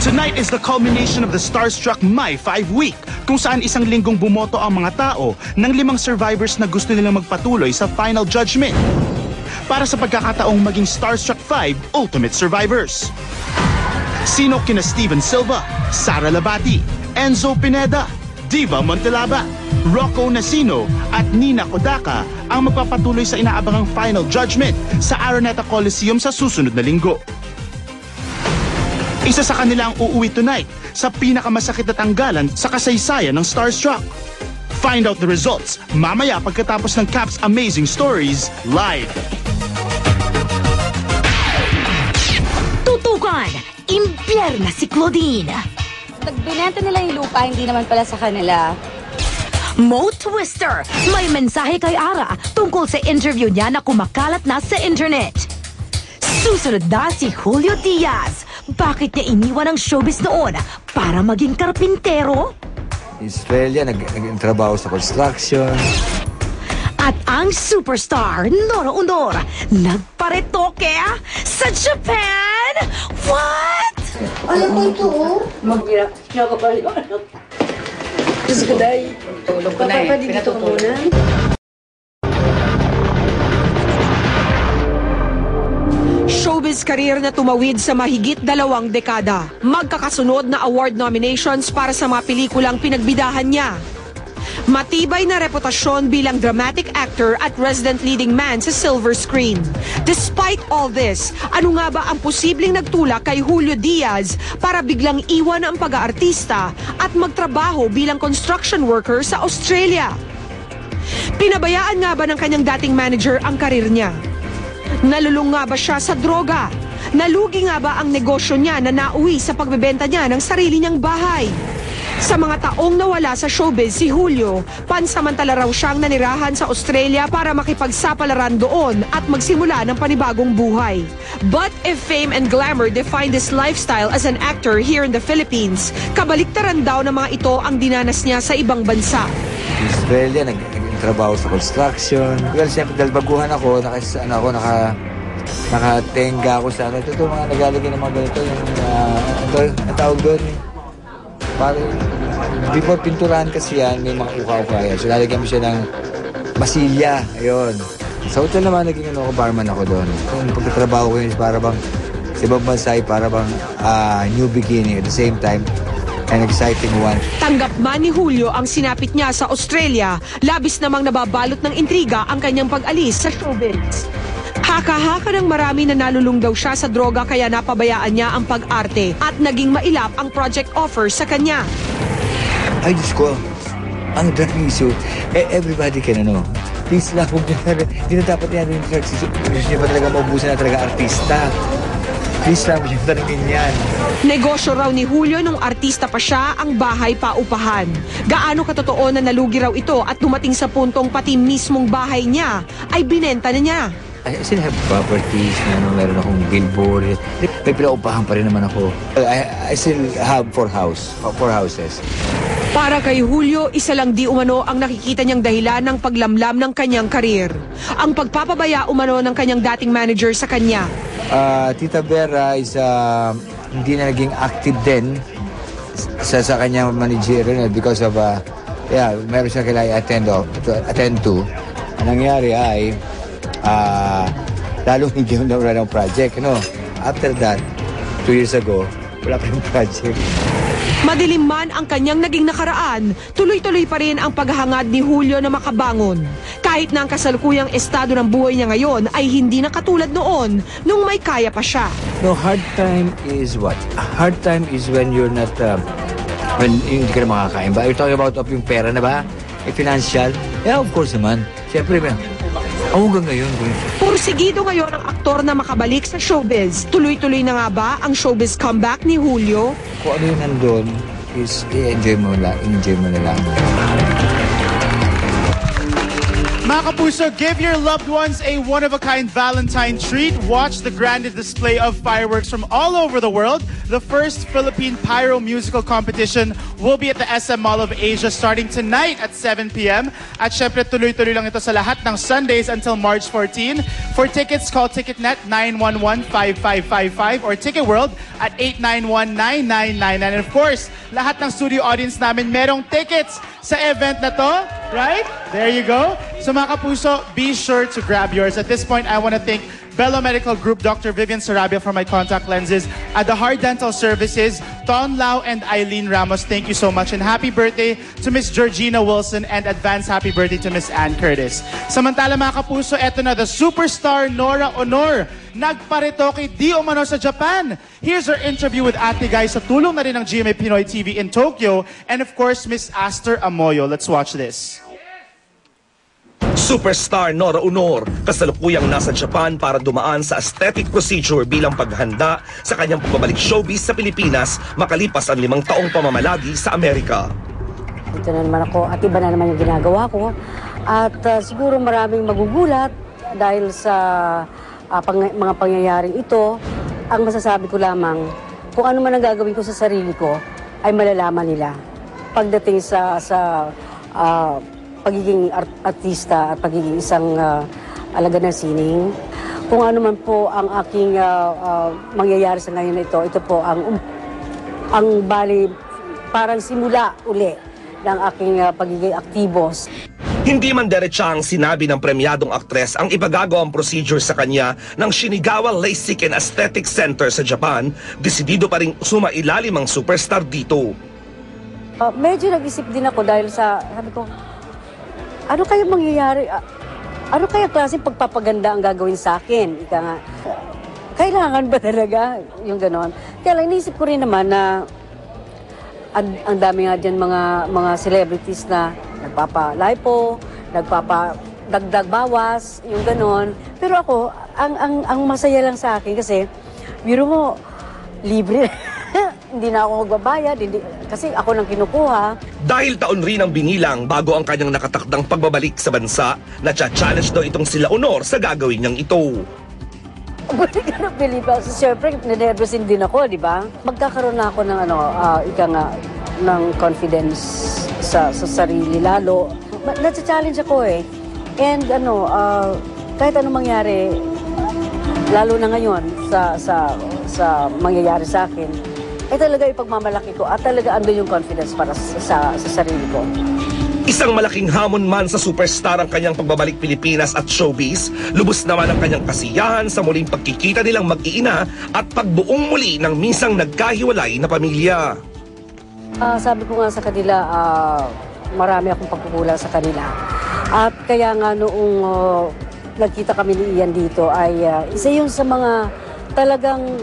Tonight is the culmination of the Starstruck My 5 Week, kung saan isang linggong bumoto ang mga tao ng 5 survivors na gusto nilang magpatuloy sa final judgment para sa pagkakataong maging Starstruck 5 Ultimate Survivors. Sino kina Steven Silva, Sara Labati, Enzo Pineda, Diva Montelaba, Rocco Nasino at Nina Kodaka ang magpapatuloy sa inaabangang final judgment sa Araneta Coliseum sa susunod na linggo. Isa sa kanila ang uuwi tonight sa pinakamasakit na tanggalan sa kasaysayan ng Starstruck. Find out the results mamaya pagkatapos ng Cap's Amazing Stories live. Tutukan! Impyerna si Claudine! Nagbinenta nila yung lupa, hindi naman pala sa kanila. Mo Twister! May mensahe kay Ara tungkol sa interview niya na kumakalat na sa internet. Susunod na si Julio Diaz. Bakit niya iniwan ang showbiz noon para maging karpintero? Australia, nag-trabaho sa construction. At ang superstar, Nora Honor, nagparetoke sa Japan? What? Alam ko ito, Diyos ko, Day. Tulog ko na eh. Pwede dito ka muna. Showbiz career na tumawid sa mahigit 2 dekada. Magkakasunod na award nominations para sa mga pelikulang pinagbidahan niya. Matibay na reputasyon bilang dramatic actor at resident leading man sa silver screen. Despite all this, ano nga ba ang posibleng nagtulak kay Julio Diaz para biglang iwan ang pag-aartista at magtrabaho bilang construction worker sa Australia? Pinabayaan nga ba ng kanyang dating manager ang karir niya? Nalulung nga ba siya sa droga? Nalugi nga ba ang negosyo niya na nauwi sa pagbebenta niya ng sarili niyang bahay? Sa mga taong nawala sa showbiz si Julio, pansamantala raw siyang nanirahan sa Australia para makipagsapalaran doon at magsimula ng panibagong buhay. But if fame and glamour define this lifestyle as an actor here in the Philippines, kabaliktaran daw ng mga ito ang dinanas niya sa ibang bansa. Australia, nagtrabaho sa construction. Well, siyempre, dahil baguhan ako, nakatenga ako sa ano. Ito mga nagalagay ng mga ganito, ang tawag doon. Parang, before pinturahan kasi yan, may mga uka-ukaya. So, lalagyan mo siya ng masilya. Ayun. Sa hotel naman, naging barman ako doon. Yung pagkatrabaho ko yun, para bang, sa ibang bansa, para bang new beginning. At the same time, an exciting one. Tanggap man ni Julio ang sinapit niya sa Australia, labis namang nababalot ng intriga ang kanyang pag-alis sa showbiz. Haka-haka ng marami na nalulung daw siya sa droga kaya napabayaan niya ang pag-arte at naging mailap ang project offer sa kanya. Ay, Diyos ko, ang drug issue, everybody can please lang, hindi na dapat yan yung drug issue. Gusto niya ba talaga maubusan na talaga artista? Please lang, yung tanongin yan. Negosyo raw ni Julio nung artista pa siya ang bahay paupahan. Gaano katotoo na nalugi raw ito at dumating sa puntong pati mismong bahay niya ay binenta na niya. I still have properties, meron akong billboard. May pinaupahan pa rin naman ako. I still have 4 houses. Para kay Julio, isa lang di umano ang nakikita niyang dahilan ng paglamlam ng kanyang karir. Ang pagpapabaya umano ng kanyang dating manager sa kanya. Tita Vera is hindi na naging active din sa kanyang manager because of meron siya kailangan attend to. Ang nangyari ay lalong hindi yung nawala ng project. After that, 2 years ago, wala pa yung project. Madilim man ang kanyang naging nakaraan, tuloy-tuloy pa rin ang paghahangad ni Julio na makabangon. Kahit na ang kasalukuyang estado ng buhay niya ngayon ay hindi na katulad noon nung may kaya pa siya. No, hard time is what? A hard time is when you're not, when hindi ka na makakain ba? Are you talking about yung pera na ba? Financial? Yeah, of course naman. Siyempre, hanggang ngayon. Pursigido ngayon ang aktor na makabalik sa showbiz. Tuloy-tuloy na nga ba ang showbiz comeback ni Julio? Kung ano yung nandun, is i-enjoy mo na lang. Mga kapuso, give your loved ones a one-of-a-kind Valentine treat. Watch the grandest display of fireworks from all over the world. The first Philippine Pyro Musical Competition will be at the SM Mall of Asia starting tonight at 7 p.m. At syempre, tuloy-tuloy lang ito sa lahat ng Sundays until March 14. For tickets, call TicketNet 911-5555 or Ticket World at 891-9999. And of course, lahat ng studio audience namin merong tickets sa event na to. Right? There you go. So mga kapuso, be sure to grab yours. At this point, I want to thank Bello Medical Group, Dr. Vivian Sarabia for my contact lenses. At the Heart Dental Services, Ton Lau and Eileen Ramos, thank you so much. And happy birthday to Miss Georgina Wilson and advance happy birthday to Miss Ann Curtis. Samantala mga kapuso, eto na, the superstar Nora Honor. Nagparetoke di umano sa Japan. Here's our interview with Ate Guy sa tulong na rin ng GMA Pinoy TV in Tokyo. And of course, Miss Aster Amoyo. Let's watch this. Superstar Nora Honor, kasalukuyang nasa Japan para dumaan sa aesthetic procedure bilang paghanda sa kanyang pagbabalik showbiz sa Pilipinas makalipas ang 5 taong pamamalagi sa Amerika. Dito na naman ako at iba na naman yung ginagawa ko. At siguro maraming magugulat dahil sa mga pangyayaring ito. Ang masasabi ko lamang, kung ano man ang gagawin ko sa sarili ko, ay malalaman nila. Pagdating sa pagiging artista at pagiging isang alagad ng sining. Kung ano man po ang aking mangyayari sa ngayon ito po ang bali parang simula uli ng aking pagiging aktibos. Hindi man diretsahang sinabi ng premyadong aktres ang ipagagawang procedure sa kanya ng Shinagawa LASIK and Aesthetic Center sa Japan, desidido pa rin sumailalim ang superstar dito. Medyo nag-isip din ako dahil sabi ko, ano kaya mangyayari? Ano kaya klaseng pagpapaganda ang gagawin sa akin? Ika nga, kailangan ba talaga yung ganon? Kaya lang inisip ko rin naman na ang dami nga dyan mga celebrities na nagpapa-lipo, nagpapa-dagdag bawas, yung ganon. Pero ako, ang masaya lang sa akin kasi, biro mo, libre. Hindi na ako magbabayad, kasi ako nang kinukuha. Dahil taon rin ang binilang bago ang kanyang nakatakdang pagbabalik sa bansa, na-challenge daw itong sila Honor sa gagawin niyang ito. Pwede ka na, Pilipa. Siyempre, nanervosin din ako, di ba? Magkakaroon na ako ng ng confidence sa sarili lalo. Nasa-challenge ako eh. And kahit anong mangyari, lalo na ngayon sa mangyayari sa akin, talaga ipagmamalaki ko at talaga andun yung confidence para sa sarili ko. Isang malaking hamon man sa superstar ang kanyang pagbabalik Pilipinas at showbiz, lubos naman ang kanyang kasiyahan sa muling pagkikita nilang mag-iina at pagbuong muli ng minsang nagkahiwalay na pamilya. Sabi ko nga sa kanila, marami akong pagkukulang sa kanila. At kaya nga noong nagkita kami ni Ian dito ay isa yun sa mga talagang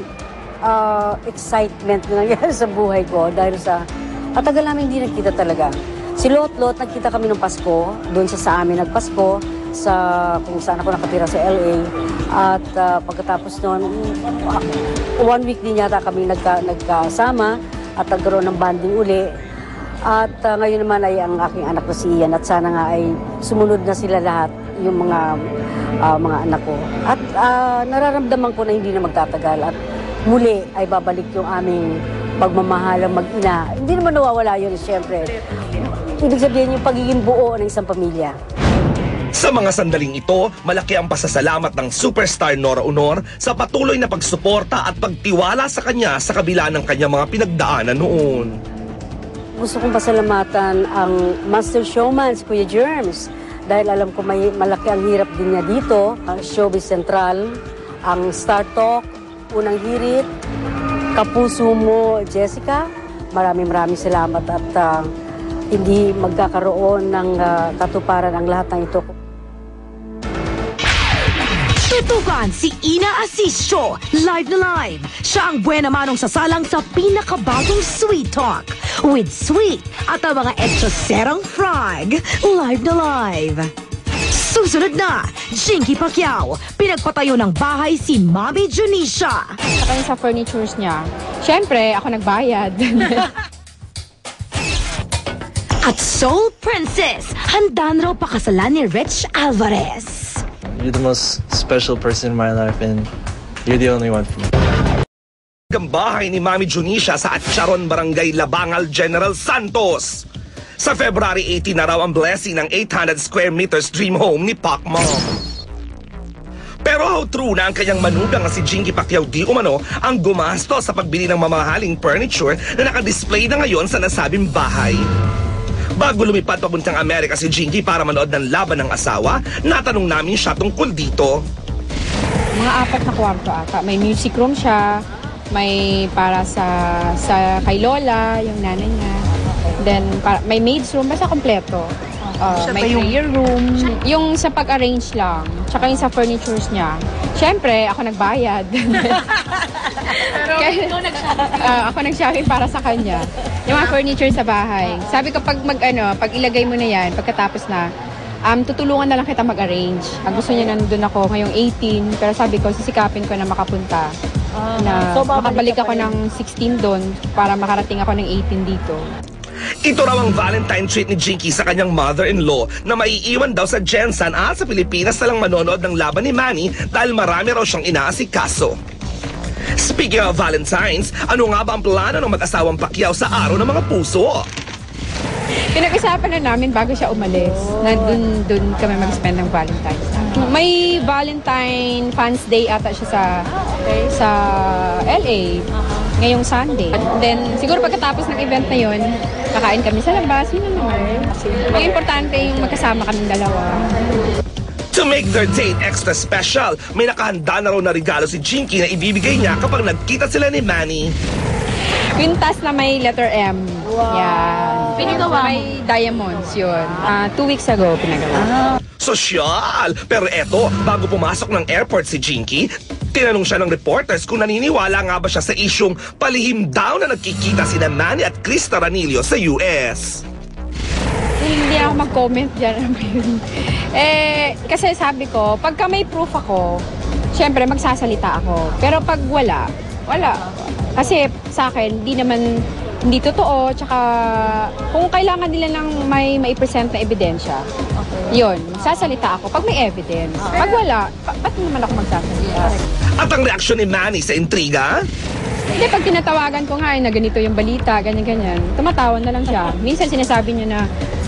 excitement na nangyari sa buhay ko dahil at tagal namin hindi nagkita talaga. Si Lot, nagkita kami ng Pasko, doon sa amin nagpasko, kung saan ako nakatira sa LA. At pagkatapos noon, 1 week din yata kami nagkasama at nagkaroon ng banding uli. At ngayon naman ay ang aking anak na si Ian at sana nga ay sumunod na sila lahat, yung mga anak ko. At nararamdaman ko na hindi na magtatagal at muli ay babalik yung aming pagmamahalang mag-ina. Hindi naman nawawala yun, siyempre. Ibig sabihin yung pagiging buo ng isang pamilya. Sa mga sandaling ito, malaki ang pasasalamat ng superstar Nora Honor sa patuloy na pagsuporta at pagtiwala sa kanya sa kabila ng kanyang mga pinagdaanan noon. Gusto kong pasalamatan ang Master Showman, si Kuya Germs, dahil alam ko malaki ang hirap din niya dito, ang Showbiz Central, ang Star Talk, Unang Hirit, Kapuso Mo, Jessica. Maraming salamat at hindi magkakaroon ng katuparan ang lahat ng ito. Tutukan si Ina Asisio, live na live. Siya ang buena manong sasalang sa pinakabagong Sweet Talk with Sweet at ang mga etchoserang frog, live na live. Susunod na, Jinky Pacquiao, pinagpatayo ng bahay si Mami Junisha. Sa furnitures niya. Siyempre, ako nagbayad. At Soul Princess, handa na raw pakasalan ni Rich Alvarez. You're the most special person in my life and you're the only one for me. Ang bahay ni Mami Junisha sa Atcharon, Barangay Labangal, General Santos. Sa February 18 na raw ang blessing ng 800 square meters dream home ni Pac Mom. Pero how true na ang kanyang manugang na si Jinky Pacquiao di umano ang gumasto sa pagbili ng mamahaling furniture na nakadisplay na ngayon sa nasabing bahay. Bago lumipad papuntang Amerika si Jinky para manood ng laban ng asawa, natanong namin siya tungkol dito. Mga 4 na kwarto ata. May music room siya, may para sa kay Lola, yung nanay niya. Then may maid's room, basta kompleto. May prayer room, yung sa pag-arrange lang, tsaka yung sa furnitures niya. Siyempre, ako nagbayad. Pero ako nag-shopping para sa kanya. Yung mga furniture sa bahay. Sabi ko, pag ilagay mo na yan, pagkatapos na, tutulungan na lang kita mag-arrange. Ang gusto niya nandun ako ngayong 18, pero sabi ko, sisikapin ko na makapunta. So, makabalik ako ng 16 doon para makarating ako ng 18 dito. Ito raw ang Valentine treat ni Jinky sa kanyang mother-in-law na maiiwan daw sa Jensen at sa Pilipinas na lang manonood ng laban ni Manny dahil marami raw siyang inaasikaso. Speaking of Valentines, ano nga ba ang plano ng mag-asawang Pacquiao sa araw ng mga puso? Pinag-usapan na namin bago siya umalis na dun kami mag-spend ng Valentine's. May Valentine Fans Day ata siya sa LA. ngayong Sunday. Then, siguro pagkatapos ng event na yun, kakain kami sa labas, yun na naman. Ang importante yung magkasama kaming dalawa. To make their date extra special, may nakahanda na raw na regalo si Jinky na ibibigay niya kapag nagkita sila ni Manny. Quintas na may letter M. Wow. Yeah. Pinagawa mo? May diamonds yun. 2 weeks ago pinagawa. Sosyal! Pero eto, bago pumasok ng airport si Jinky, tinanong siya ng reporters kung naniniwala nga ba siya sa isyung palihim daw na nagkikita sina Manny at Chris Taranillo sa US. Hindi ako mag-comment dyan. Kasi sabi ko, pagka may proof ako, syempre magsasalita ako. Pero pag wala. Kasi sa akin, hindi totoo. Tsaka kung kailangan nila ng may present na ebidensya, yun, sasalita ako pag may evidence. Pag wala, ba't naman ako magsasalita? At ang reaksyon ni Manny sa intriga? Hindi, pag tinatawagan ko nga na ganito yung balita, ganyan-ganyan, tumatawa na lang siya. Minsan sinasabi niya na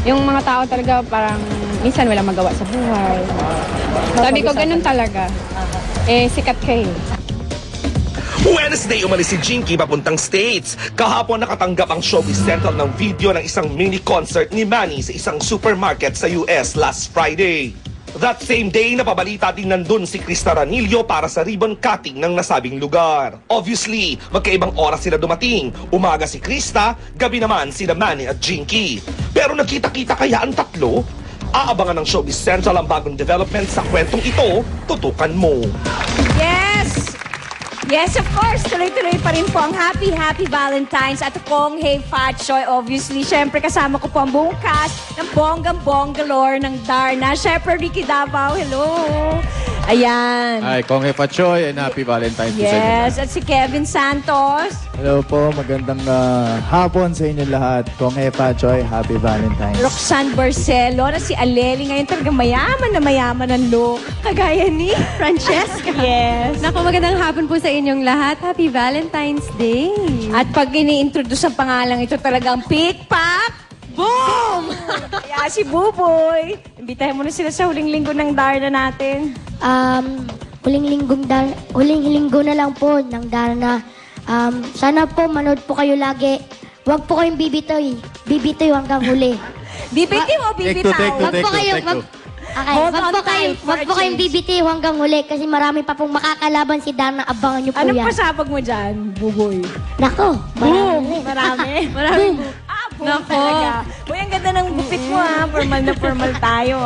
yung mga tao talaga parang minsan walang magawa sa buhay. Sabi ko, ganun talaga. Sikat kayo. Wednesday, umalis si Jinky papuntang States. Kahapon nakatanggap ang Showbiz Central ng video ng isang mini concert ni Manny sa isang supermarket sa US last Friday. That same day, napabalita din nandun si Chris Taranillo para sa ribbon cutting ng nasabing lugar. Obviously, magkaibang oras sila dumating. Umaga si Krista, gabi naman sina Manny at Jinky. Pero nagkita-kita kaya ang tatlo? Aabangan ng Showbiz Central ang bagong development sa kwentong ito. Tutukan mo. Yes! Yes, of course. Tuloy-tuloy pa rin po ang Happy Valentine's at Kong Hei Fat Choi. Obviously, syempre kasama ko po ang buong cast ng bonggang-bongga lore ng Darna. Syempre, Ricky Davao, hello! Ayan. Hi, Kong Hei Fat Choi and Happy Valentine's to sa inyo. Yes, at si Kevin Santos. Hello po, magandang hapon sa inyo lahat. Kong Hei Fat Choi, Happy Valentine's. Roxanne Barcelo na si Aleli ngayon talaga mayaman ang look. Kagaya ni Francesca. Yes. Naku, magandang hapon po sa inyong lahat. Happy Valentine's Day. At pag ini-introduce ang pangalang ito talagang pick, pop, boom! Kaya si Buboy. Imbitahin mo na sila sa huling linggo ng Darna natin. Huling linggo na lang po ng Darna. Sana po manood po kayo lagi. Huwag po kayong bibitoy. Bibitoy hanggang huli. Bibitoy o bibitaw? Wag po kayong bibitiw hanggang huli kasi marami pa pong makakalaban si Darna. Abangan niyo po yan. Anong pasabog mo dyan, Buboy? Nako, marami. Marami. Nako. Uy, ang ganda ng gupit mo Formal na formal tayo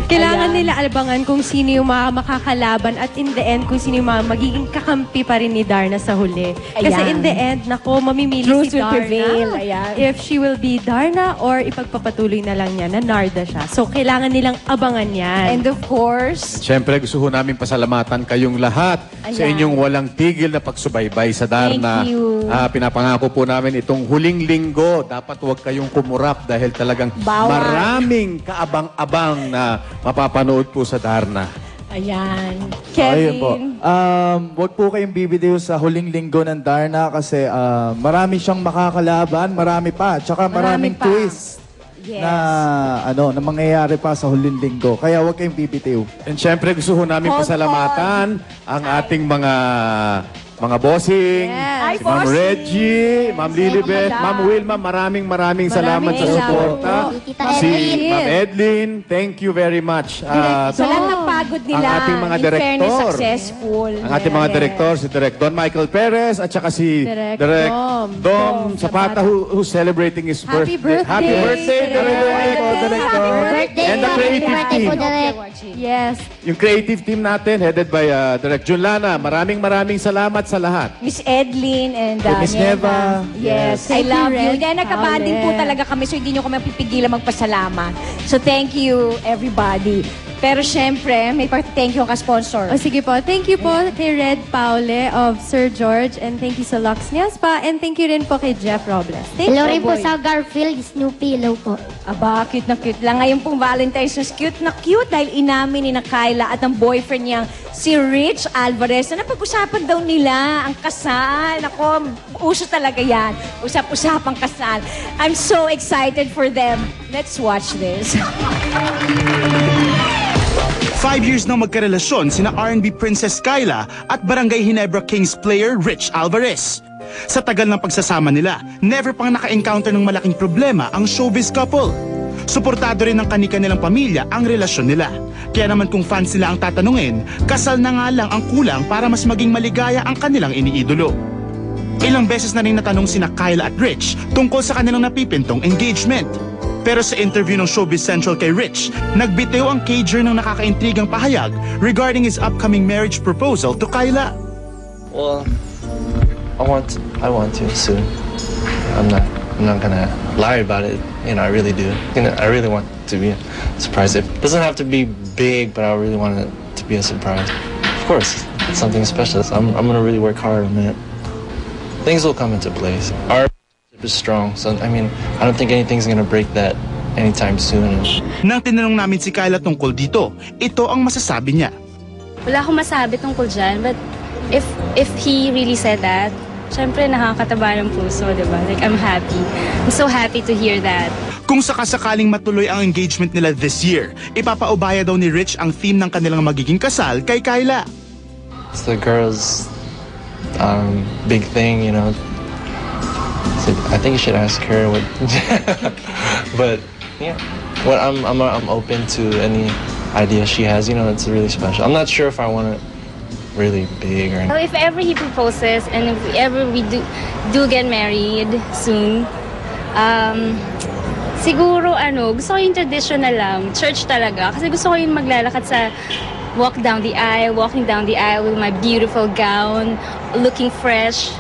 Kailangan nila albangan kung sino yung mga makakalaban at in the end kung sino yung mga magiging kakampi pa rin ni Darna sa huli. Kasi in the end, nako, mamimili Truth si will Darna prevail. Ayan. if she will be Darna or ipagpapatuloy na lang niya na Narda siya. So, kailangan nilang abangan yan. And of course, Siyempre, gusto ho namin pasalamatan kayong lahat sa Ayan. inyong walang tigil na pagsubaybay sa Darna. Thank you. Pinapangako po namin itong huling linggo. Dapat huwag kayong kumurap dahil talagang Bawal. maraming kaabang-abang na mapapanood po sa Darna. ayan. Ayun po. Kevin. Wag po kayong bibitiw sa huling linggo ng Darna kasi marami siyang makakalaban, marami pa. Tsaka maraming pa. twist Yes. na mangyayari pa sa huling linggo. Kaya wag kayong bibitiw. And syempre, gusto ho namin Hold pasalamatan ang ating mga bossing, Yes. si Ma'am Bossing. Reggie, Ma'am Lilibet, Ma'am Wilma, maraming salamat sa salamat suporta. po. Tita Si Edlin. Ma'am Edlin, thank you very much. Sa lahat ng pagod nila, ang ating mga in fairness, direktor. successful. Ang ating mga Yes. direktor, si Direk Don Michael Perez at saka si Direk Direk Dom Dom Zapata who's celebrating his Happy birthday. Happy birthday, Direk Dom. Birthday. And the creative Birthday team. po, Direk. Yes. Yung creative team natin, headed by Direk Junlana. Maraming salamat sa lahat. Miss Edlin and Miss Neva. Yes, I Thank you, love you. Red Then nagkabanding po Paule. talaga kami so hindi nyo kami pipigilan magpasalamat. So thank you everybody. Pero syempre, may thank you ka sponsor. O sige po, thank you po kay Red Paule of Sir George and thank you sa Lux Niaspa and thank you rin po kay Jeff Robles. Thank Hello you. rin po sa Garfield, Snoopy. Hello po. Aba, cute na cute lang. Ngayon pong Valentine's is cute na cute dahil inamin ni na Kyla at ang boyfriend niyang si Rich Alvarez na napag-usapan daw nila ang kasal. Ako, uso talaga yan. Usap-usapang kasal. I'm so excited for them. Let's watch this. 5 years nang magkarelasyon sina R&B Princess Kyla at Barangay Ginebra Kings player Rich Alvarez. Sa tagal ng pagsasama nila, never pang naka-encounter ng malaking problema ang showbiz couple. Suportado rin ng kani-kanilang pamilya ang relasyon nila. Kaya naman kung fans sila ang tatanungin, kasal na nga lang ang kulang para mas maging maligaya ang kanilang iniidolo. Ilang beses na rin natanong sina Kyla at Rich tungkol sa kanilang napipintong engagement. Pero sa interview ng Showbiz Central kay Rich, nagbitiw ang Cager ng nakakaintrigang pahayag regarding his upcoming marriage proposal to Kyla. Well, I want to soon. I'm not gonna lie about it. You know, I really do. You know, I really want to be a surprise. It doesn't have to be big, but I really want it to be a surprise. Of course, it's something special. So I'm gonna really work hard on it. Things will come into place. Our relationship is strong, so I mean, I don't think anything's gonna break that anytime soon. Nang tinanong namin si Kyla tungkol dito, ito ang masasabi niya. Wala akong masabi tungkol dyan, but if he really said that, syempre nakakataba ng puso, diba? Like, I'm happy. I'm so happy to hear that. Kung sakasakaling matuloy ang engagement nila this year, ipapaubaya daw ni Rich ang theme ng kanilang magiging kasal kay Kyla. It's the girls' big thing, you know. So I think you should ask her what. But yeah, I'm open to any idea she has. You know, it's really special. I'm not sure if I want it really big or. So if ever he proposes and if ever we do get married soon, siguro gusto ko yung traditional lang, church talaga. Kasi gusto ko yung maglalakad sa walking down the aisle with my beautiful gown, looking fresh.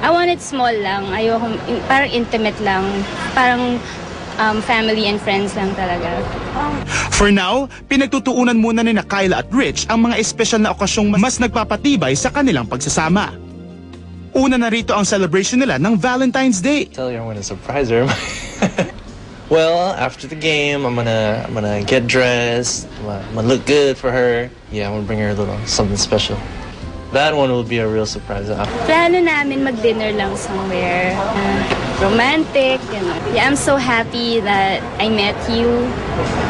I want it small lang. Ayoko, parang intimate lang. Parang family and friends lang talaga. For now, pinagtutuunan muna ni Kyla at Rich ang mga espesyal na okasyong mas nagpapatibay sa kanilang pagsasama. Una na rito ang celebration nila ng Valentine's Day. Tell her I'm gonna surprise her. Well, after the game, I'm gonna get dressed. I'm gonna look good for her. Yeah, I'm gonna bring her a little something special. That one will be a real surprise. Plano namin mag-dinner lang somewhere. Romantic, you know. Yeah, I'm so happy that I met you.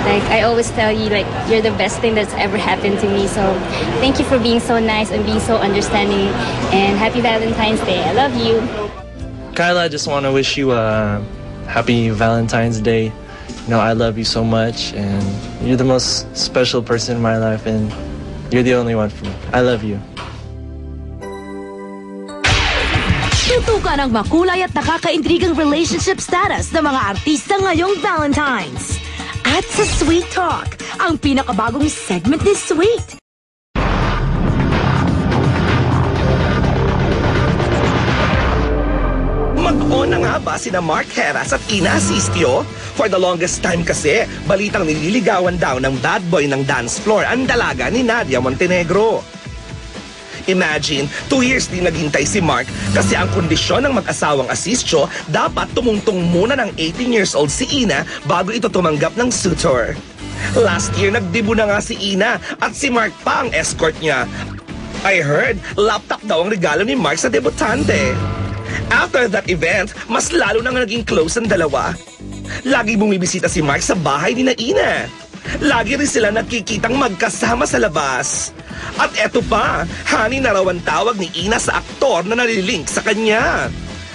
Like, I always tell you, like, you're the best thing that's ever happened to me. So, thank you for being so nice and being so understanding. And happy Valentine's Day. I love you. Kyla, I just want to wish you a happy Valentine's Day. You know, I love you so much, and you're the most special person in my life, and you're the only one for me. I love you. Tutukan ang makulay at nakakaintrigang relationship status ng mga artista ngayong Valentine's. At sa Sweet Talk, ang pinakabagong segment ni Sweet. Mag-on na nga ba sina Mark Heras at Ina Asistio? For the longest time kasi, balitang nililigawan daw ng bad boy ng dance floor ang dalaga ni Nadia Montenegro. Imagine, 2 years din naghintay si Mark kasi ang kondisyon ng mag-asawang Asistio, dapat tumungtong muna ng 18 years old si Ina bago ito tumanggap ng suitor. Last year, nagdebu na nga si Ina at si Mark pa ang escort niya. I heard, laptop daw ang regalo ni Mark sa debutante. After that event, mas lalo nang naging close ang dalawa. Lagi bumibisita si Mark sa bahay ni Ina. Lagi rin sila nakikitang magkasama sa labas. At eto pa, honey na raw ang tawag ni Ina sa aktor na nalilink sa kanya.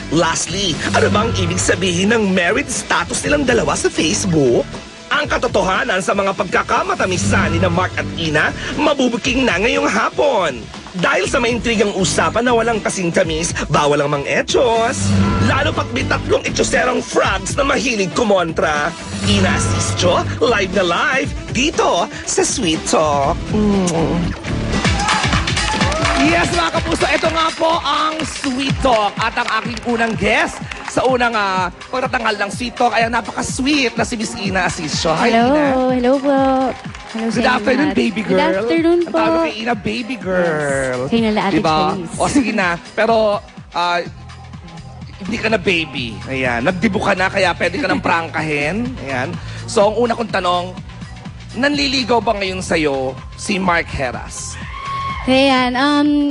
Lastly, ano bang ibig sabihin ng married status nilang dalawa sa Facebook? Ang katotohanan sa mga pagkakamatamisan ni Mark at Ina, mabubuking na ngayong hapon. Dahil sa maintrigang usapan na walang kasing tamis, bawal ang mang-etchos. Lalo pat may 3 etchoserong frogs na mahilig kumontra. Ina Asistio, live na live, dito sa Sweet Talk. Yes, mga kapuso, ito nga po ang Sweet Talk at ang aking unang guest sa unang pagtatanghal ng Sweet Talk ay ang napaka-sweet na si Miss Ina Asistio. Hi, Hello, Ina. hello po. Hello, Good afternoon, baby girl. Good afternoon po. Ang tawag kay Ina, baby girl. Yes. Kay nala Ate Diba? Charis. O sige na, pero hindi ka na baby. Ayan, nagdibo ka na kaya pwede ka nang prangkahin. Ayan. So, ang una kong tanong, nanliligaw ba ngayon sa'yo si Mark Heras? Kaya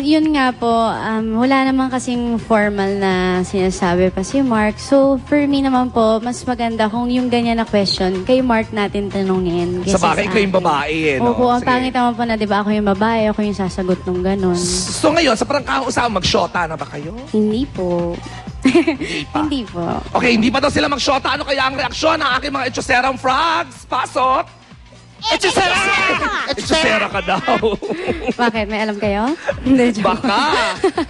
yun nga po, wala naman kasing formal na sinasabi pa si Mark. So, for me naman po, mas maganda kung yung ganyan na question, kay Mark natin tanungin. Sa bagay, ikaw yung babae eh, no? Opo, ang Sige. pangit naman po na, di ba, ako yung babae, ako yung sasagot ng ganon. So ngayon, sa prangkahang usapan, mag-shota na ba kayo? Hindi po. Hindi po. Okay, hindi pa daw sila mag-shota. Ano kaya ang reaksyon ng aking mga Echoserang frogs? Pasok! Echosera! Echosera ka daw. Bakit? May alam kayo? Hindi, joke. Baka.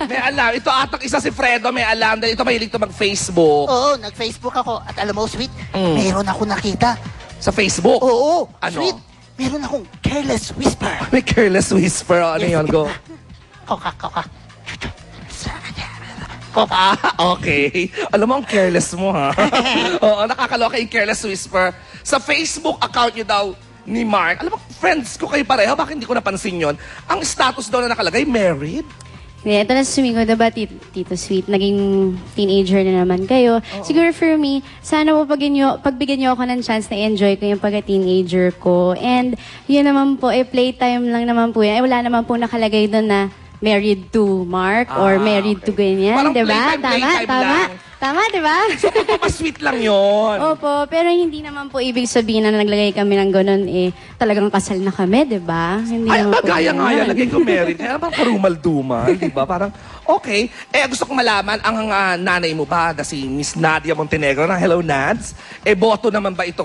May alam. Ito atang isa si Fredo, may alam. Dahil ito mahilig to mag-Facebook. Oo, nag-Facebook ako. At alam mo, Sweet, meron ako nakita. Sa Facebook? Oo. Ano? Sweet, meron akong careless whisper. May careless whisper. Ano yun? Go. Koka. Okay. Alam mo, ang careless mo, ha? Oo, nakakaloka yung careless whisper. Sa Facebook account nyo daw ni Mark, alam mo, friends ko kayo pareho, bakit hindi ko napansin yon? Ang status daw na nakalagay, married? Yeah, ito na sumingo, diba, Tito Sweet? Naging teenager na naman kayo. Siguro for me, sana po pagbigyan nyo ako ng chance na enjoy ko yung pagka-teenager ko. And yun naman po, playtime lang naman po yan. Wala naman po nakalagay doon na married to Mark or married to ganyan, Parang diba? playtime lang. Tama, diba? So, papasweet lang yon. Opo, pero hindi naman po ibig sabihin na naglagay kami ng ganun, talagang kasal na kami, diba? Hindi Ay, naman po bagaya nga ganun. yan. Lagay ko married. Kaya parang karumal-dumal, di ba? Parang, okay. Gusto kong malaman, ang nanay mo ba, na si Miss Nadia Montenegro, ng Hello Nads, boto naman ba ito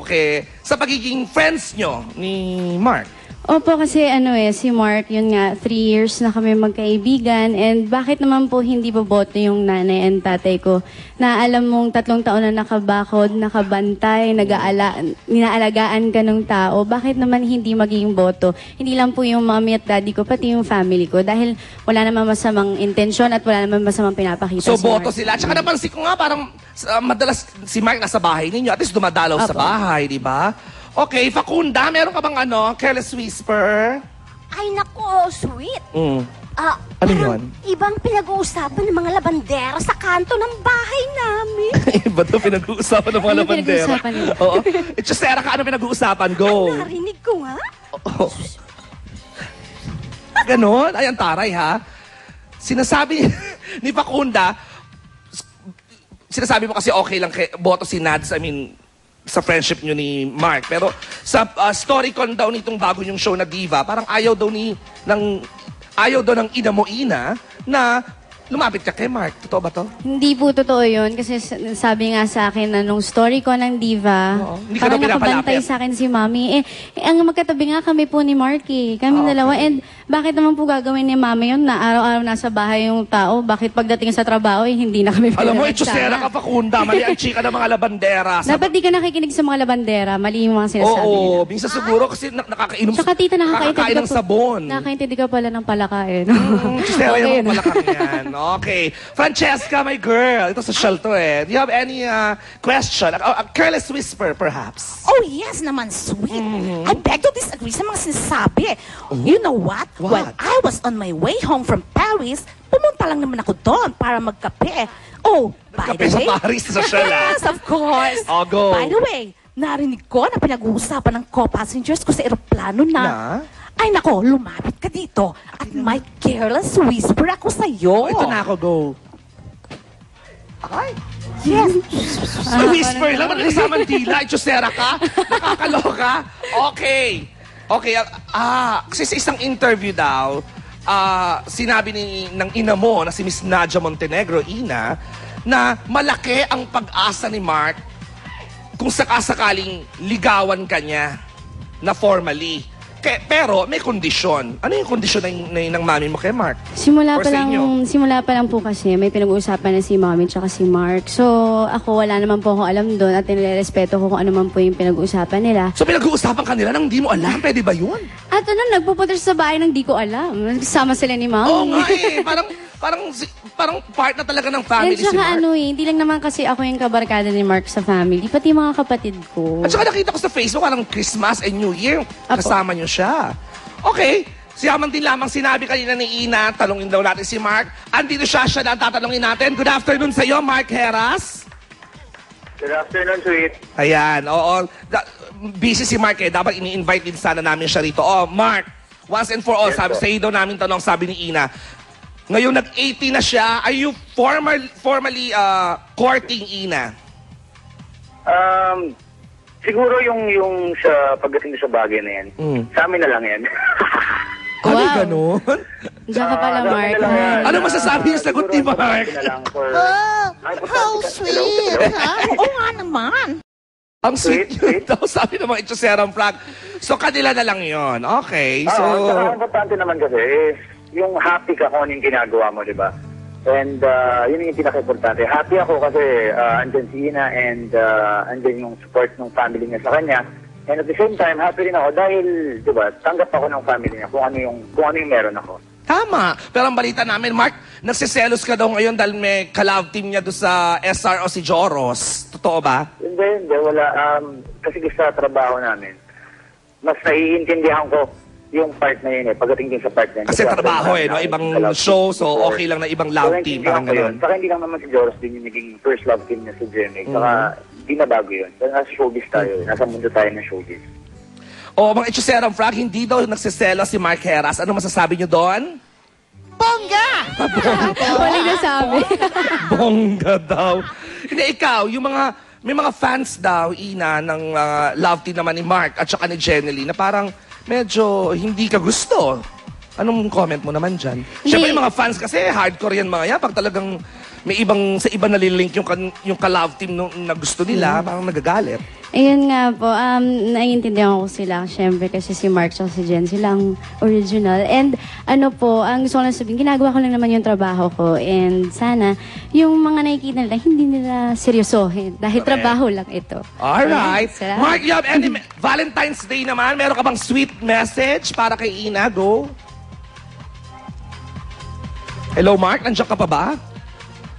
sa pagiging friends nyo ni Mark? Opo, kasi si Mark, yun nga, 3 years na kami magkaibigan, and bakit naman po hindi boboto yung nanay and tatay ko na alam mong 3 taon na nakabakod, nakabantay, ninaalagaan ka ng tao, bakit naman hindi magiging boto? Hindi lang po yung mommy at daddy ko, pati yung family ko, dahil wala naman masamang intensyon at wala naman masamang pinapakita So, si Mark. boto sila. Tsaka napansin ko nga, parang madalas si Mark nasa bahay ninyo, at least dumadalaw sa bahay, di ba? Okay, Facunda, meron ka bang careless whisper? Ay, nako, Sweet. Ano yun? Ibang pinag-uusapan ng mga labandera sa kanto ng bahay namin. Iba daw pinag-uusapan ng mga labandera. pinag-uusapan nila? Oo. Echosera ka, ano pinag-uusapan? Go! Narinig ko nga. Ganon? Ay, ang taray, ha? Sinasabi ni Facunda, sinasabi mo kasi okay lang boto si Nads, sa friendship nyo ni Mark. Pero sa storycon daw nitong bago yung show na Diva, parang ayaw daw ng ina mo na lumapit ka kay Mark. Totoo ba to? Hindi po totoo yun kasi sabi nga sa akin na nung story ko ng Diva, Hindi ka parang daw nakabantay pinapalapit. sa akin si Mami. Ang magkatabi nga kami po ni Mark Kami dalawa. And bakit naman po gagawin ni Mami yun na araw-araw nasa bahay yung tao? Bakit pagdating sa trabaho, hindi na kami Alam mo, pinagsama? Echosera ka, Facunda. Mali ang chika ng mga labandera. Dapat di ka nakikinig sa mga labandera. Mali yung mga sinasabi nila. Oo, minsan siguro kasi nakakainom Tsaka tita, nakakain ng sabon. Nakakaintindi ka pala ng palakain. Echosera yung mga palakang yan. Okay. Francesca, my girl. Ito social to Do you have any question? A careless whisper, perhaps? Oh, yes naman, Sweet. I beg to disagree sa mga sinasabi. You know what? While I was on my way home from Paris, pumunta lang naman ako doon para magkape. Oh, by Kape the way... sa Paris, social Yes, of course. Oh, go. By the way, narinig ko na pinag-uusapan ng co-passengers ko sa eroplano na... Ay nako, lumapit ka dito at may careless whisper ako sa'yo. Ito na ako, go. Ay, yes. Whisper lang, kasama dila. Echosera ka? Nakakaloka? Okay. Okay, kasi sa isang interview daw, sinabi ng ina mo na si Miss Nadia Montenegro, na malaki ang pag-asa ni Mark kung sakasakaling ligawan ka niya na formally. Pero may kondisyon. Ano yung kondisyon ng mami mo kay Mark? Simula Or pa sa inyo? lang po kasi may pinag-uusapan na si Mommy tsaka si Mark. So, ako wala naman po akong alam doon at nilerespeto ko kung ano man po yung pinag-uusapan nila. So, pinag-uusapan kanila nang di mo alam? Pwede ba yun? At nagpupunta sa bahay nang di ko alam. Sama sila ni Mommy. Oo nga Parang part na talaga ng family And si saka Mark. hindi lang naman kasi ako yung kabarkada ni Mark sa family, pati mga kapatid ko. At saka nakita ko sa Facebook, parang Christmas and New Year, kasama niyo siya. Okay, siyaman din lamang sinabi kanina ni Ina, talungin daw natin si Mark. Andito siya na ang tatanungin natin. Good afternoon sa iyo, Mark Heras. Good afternoon, Sweet. Ayan, oo. Busy si Mark dapat ini-invite din sana namin siya rito. Oh, Mark, once and for all, Yes, sabi po. sa daw namin tanong, sabi ni Ina, ngayon nag-18 na siya, are you formally courting Ina? Siguro yung sa pagdating sa bagay na yan, sa amin na lang yan. Ano ganun? Diyan ka pala, Mark. Ano masasabi yung sagot ni Mark? How sweet, ha? Oo nga naman. Ang sweet yun daw, sabi ng mga Itchoserang Frog. So, kanila na lang yun. Okay, so... Ang importante naman kasi is, yung happy ka kung ano yung ginagawa mo, di ba? And yun yung pinaka-importante. Happy ako kasi andyan si Ina and andyan yung support ng family niya sa kanya. And at the same time, happy rin ako dahil, di ba, tanggap ako ng family niya kung ano yung meron ako. Tama. Pero ang balita namin, Mark, nagsiselos ka daw ngayon dahil may ka-love team niya doon sa SRO si Joros. Totoo ba? Hindi, wala. Kasi sa trabaho namin, mas naiintindihan ko yung part na yun pagdating din sa part na yun. Kasi trabaho no? Ibang show, so okay lang na ibang love team. Parang gano'n. Saka hindi lang naman si Joros din yung naging first love team niya sa GMA. Saka hindi na bago yun. So, nasa showbiz tayo. Nasa mundo tayo ng showbiz. O, mga Itchoserang Frog, hindi daw nagsiselo si Mark Heras. Ano masasabi niyo doon? Bongga! Walang nasabi. Bongga daw. Hindi, ikaw, yung may mga fans daw, Ina, ng love team naman ni Mark at saka ni Jenny na parang medyo hindi ka gusto. Anong comment mo naman dyan? Siyempre, yung mga fans kasi, hardcore yan mga yan. Pag talagang may sa iba nalilink yung ka-love team na gusto nila, parang nagagalit. Ayun nga po, naiintindihan ko sila. Siyempre kasi si Mark at si Jen, silang original. And ano po, ang gusto ko lang sabihin, ginagawa ko lang naman yung trabaho ko. And sana, yung mga nakikita nila, hindi nila seryosohin. Dahil trabaho lang ito. Alright. Salamat. Mark, you have any Valentine's Day naman? Meron ka bang sweet message para kay Ina? Go. Hello, Mark? Nandiyan ka pa ba?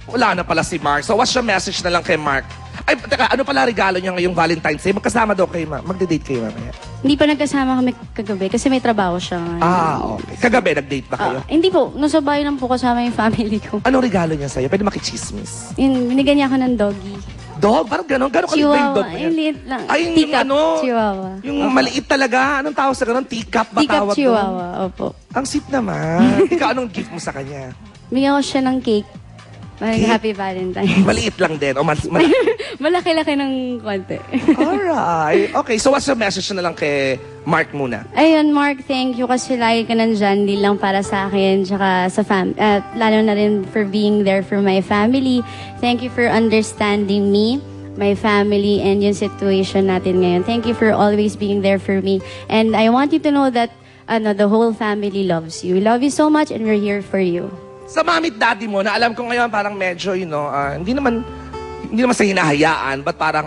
Wala na pala si Mark. So, what's your message na lang kay Mark? Ay, teka, ano pala regalo niya ngayong Valentine's Day? Magkasama daw kayo, magde-date kayo mamaya. Hindi pa nagkasama kami kagabi kasi may trabaho siya. Okay. Kagabi, nag-date ba kayo? Hindi po, nasa bahay lang po kasama yung family ko. Anong regalo niya sa'yo? Pwede makichismis. Binigyan niya ako ng doggy. Dog? Parang gano'n? Gano'n ka yung dog mo yan? Liit lang. Ay, yung Teacup, ano? Chihuahua. Yung maliit talaga. Anong tawag sa gano'n? Teacup ba Teacup tawag doon? Chihuahua, opo. Ang sweet naman. Ikaw, anong gift mo sa kanya? Bigyan ko siya ng cake. Happy Valentine's. Maliit lang din. O Malaki-laki ng konti. Alright. Okay, so what's your message na lang kay Mark muna? Ayun, Mark, thank you kasi lagi ka nandyan, di lang para sa akin, tsaka sa lalo na rin for being there for my family. Thank you for understanding me, my family, and yung situation natin ngayon. Thank you for always being there for me. And I want you to know that the whole family loves you. We love you so much and we're here for you. Sa mami at daddy mo, na alam ko ngayon parang medyo, hindi naman sa hinahayaan, but parang